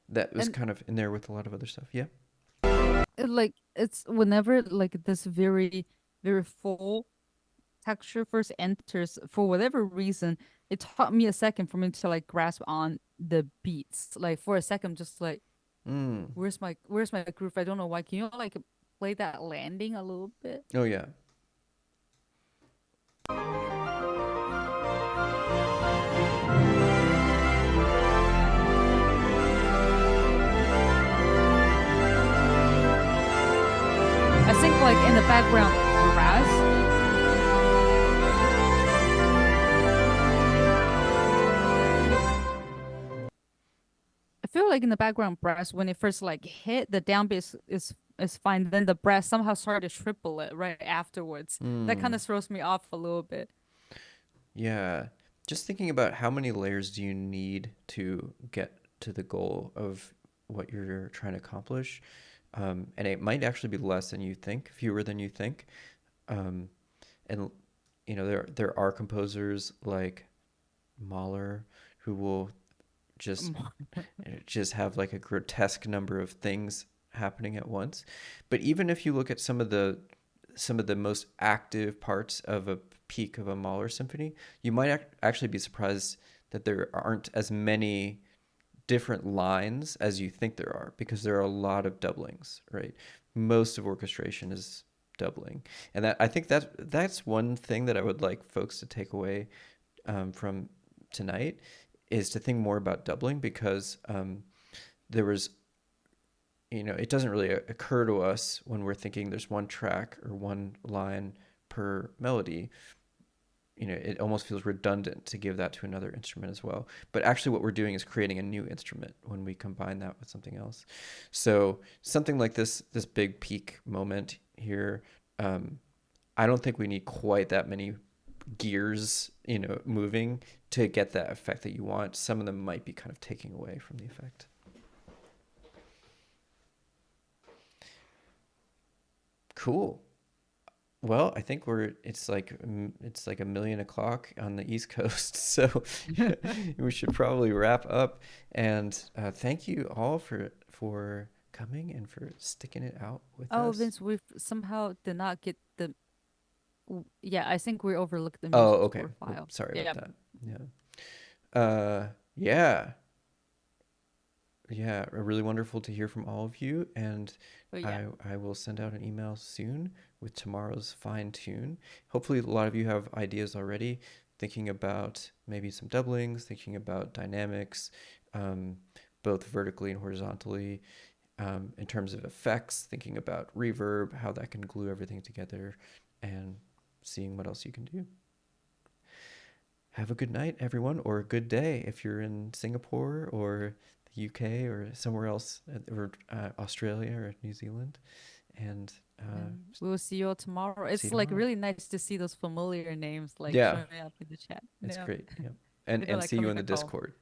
[SPEAKER 1] that was
[SPEAKER 2] And
[SPEAKER 1] kind of in there with a lot of other stuff. Yeah.
[SPEAKER 2] like it's whenever like this very full texture first enters for whatever reason, it took me a second for me to like grasp on the beats. Like for a second, just like
[SPEAKER 1] Mm.
[SPEAKER 2] where's my groove? I don't know why. Can you like play that landing a little bit?
[SPEAKER 1] Oh yeah.
[SPEAKER 2] I think like in the background brass. I feel like in the background brass when it first like hit the downbeat is fine. Then the brass somehow started to triple it right afterwards. That kind
[SPEAKER 1] Mm.
[SPEAKER 2] of throws me off a little bit.
[SPEAKER 1] Yeah. Just thinking about how many layers do you need to get to the goal of what you're trying to accomplish. And it might actually be less than you think, fewer than you think. Um, and there are composers like Mahler who will just just have like a grotesque number of things happening at once. But even if you look at some of the most active parts of a peak of a Mahler symphony, you might actually be surprised that there aren't as many different lines as you think there are, because there are a lot of doublings, right? most of orchestration is doubling, and that I think that's one thing that I would like folks to take away from tonight is to think more about doubling because there was it doesn't really occur to us when we're thinking there's one track or one line per melody. It almost feels redundant to give that to another instrument as well. But actually, what we're doing is creating a new instrument when we combine that with something else. So something like this big peak moment here, I don't think we need quite that many gears, moving to get that effect that you want. Some of them might be kind of taking away from the effect. Cool. Well, I think it's like 1 million o'clock on the East Coast, so we should probably wrap up. And thank you all for coming and for sticking it out with
[SPEAKER 2] Oh,
[SPEAKER 1] us.
[SPEAKER 2] Vince, we somehow did not get the. Yeah, I think we overlooked the
[SPEAKER 1] Oh,
[SPEAKER 2] music
[SPEAKER 1] okay.
[SPEAKER 2] score
[SPEAKER 1] Well,
[SPEAKER 2] file.
[SPEAKER 1] sorry about
[SPEAKER 2] Yeah,
[SPEAKER 1] that. Yeah. Yeah, really wonderful to hear from all of you, and
[SPEAKER 2] but yeah.
[SPEAKER 1] I will send out an email soon with tomorrow's fine tune. Hopefully, a lot of you have ideas already, thinking about maybe some doublings, thinking about dynamics, um, both vertically and horizontally, in terms of effects, thinking about reverb, how that can glue everything together, and seeing what else you can do. Have a good night, everyone, or a good day if you're in Singapore or the UK or somewhere else, or Australia or New Zealand. And
[SPEAKER 2] And we will see you all tomorrow.
[SPEAKER 1] see you
[SPEAKER 2] It's like
[SPEAKER 1] tomorrow.
[SPEAKER 2] really nice to see those familiar names like
[SPEAKER 1] Yeah,
[SPEAKER 2] showing up in the chat.
[SPEAKER 1] it's
[SPEAKER 2] Yeah.
[SPEAKER 1] great. Yeah. And
[SPEAKER 2] I feel like
[SPEAKER 1] see you
[SPEAKER 2] coming
[SPEAKER 1] in the
[SPEAKER 2] back home.
[SPEAKER 1] Discord.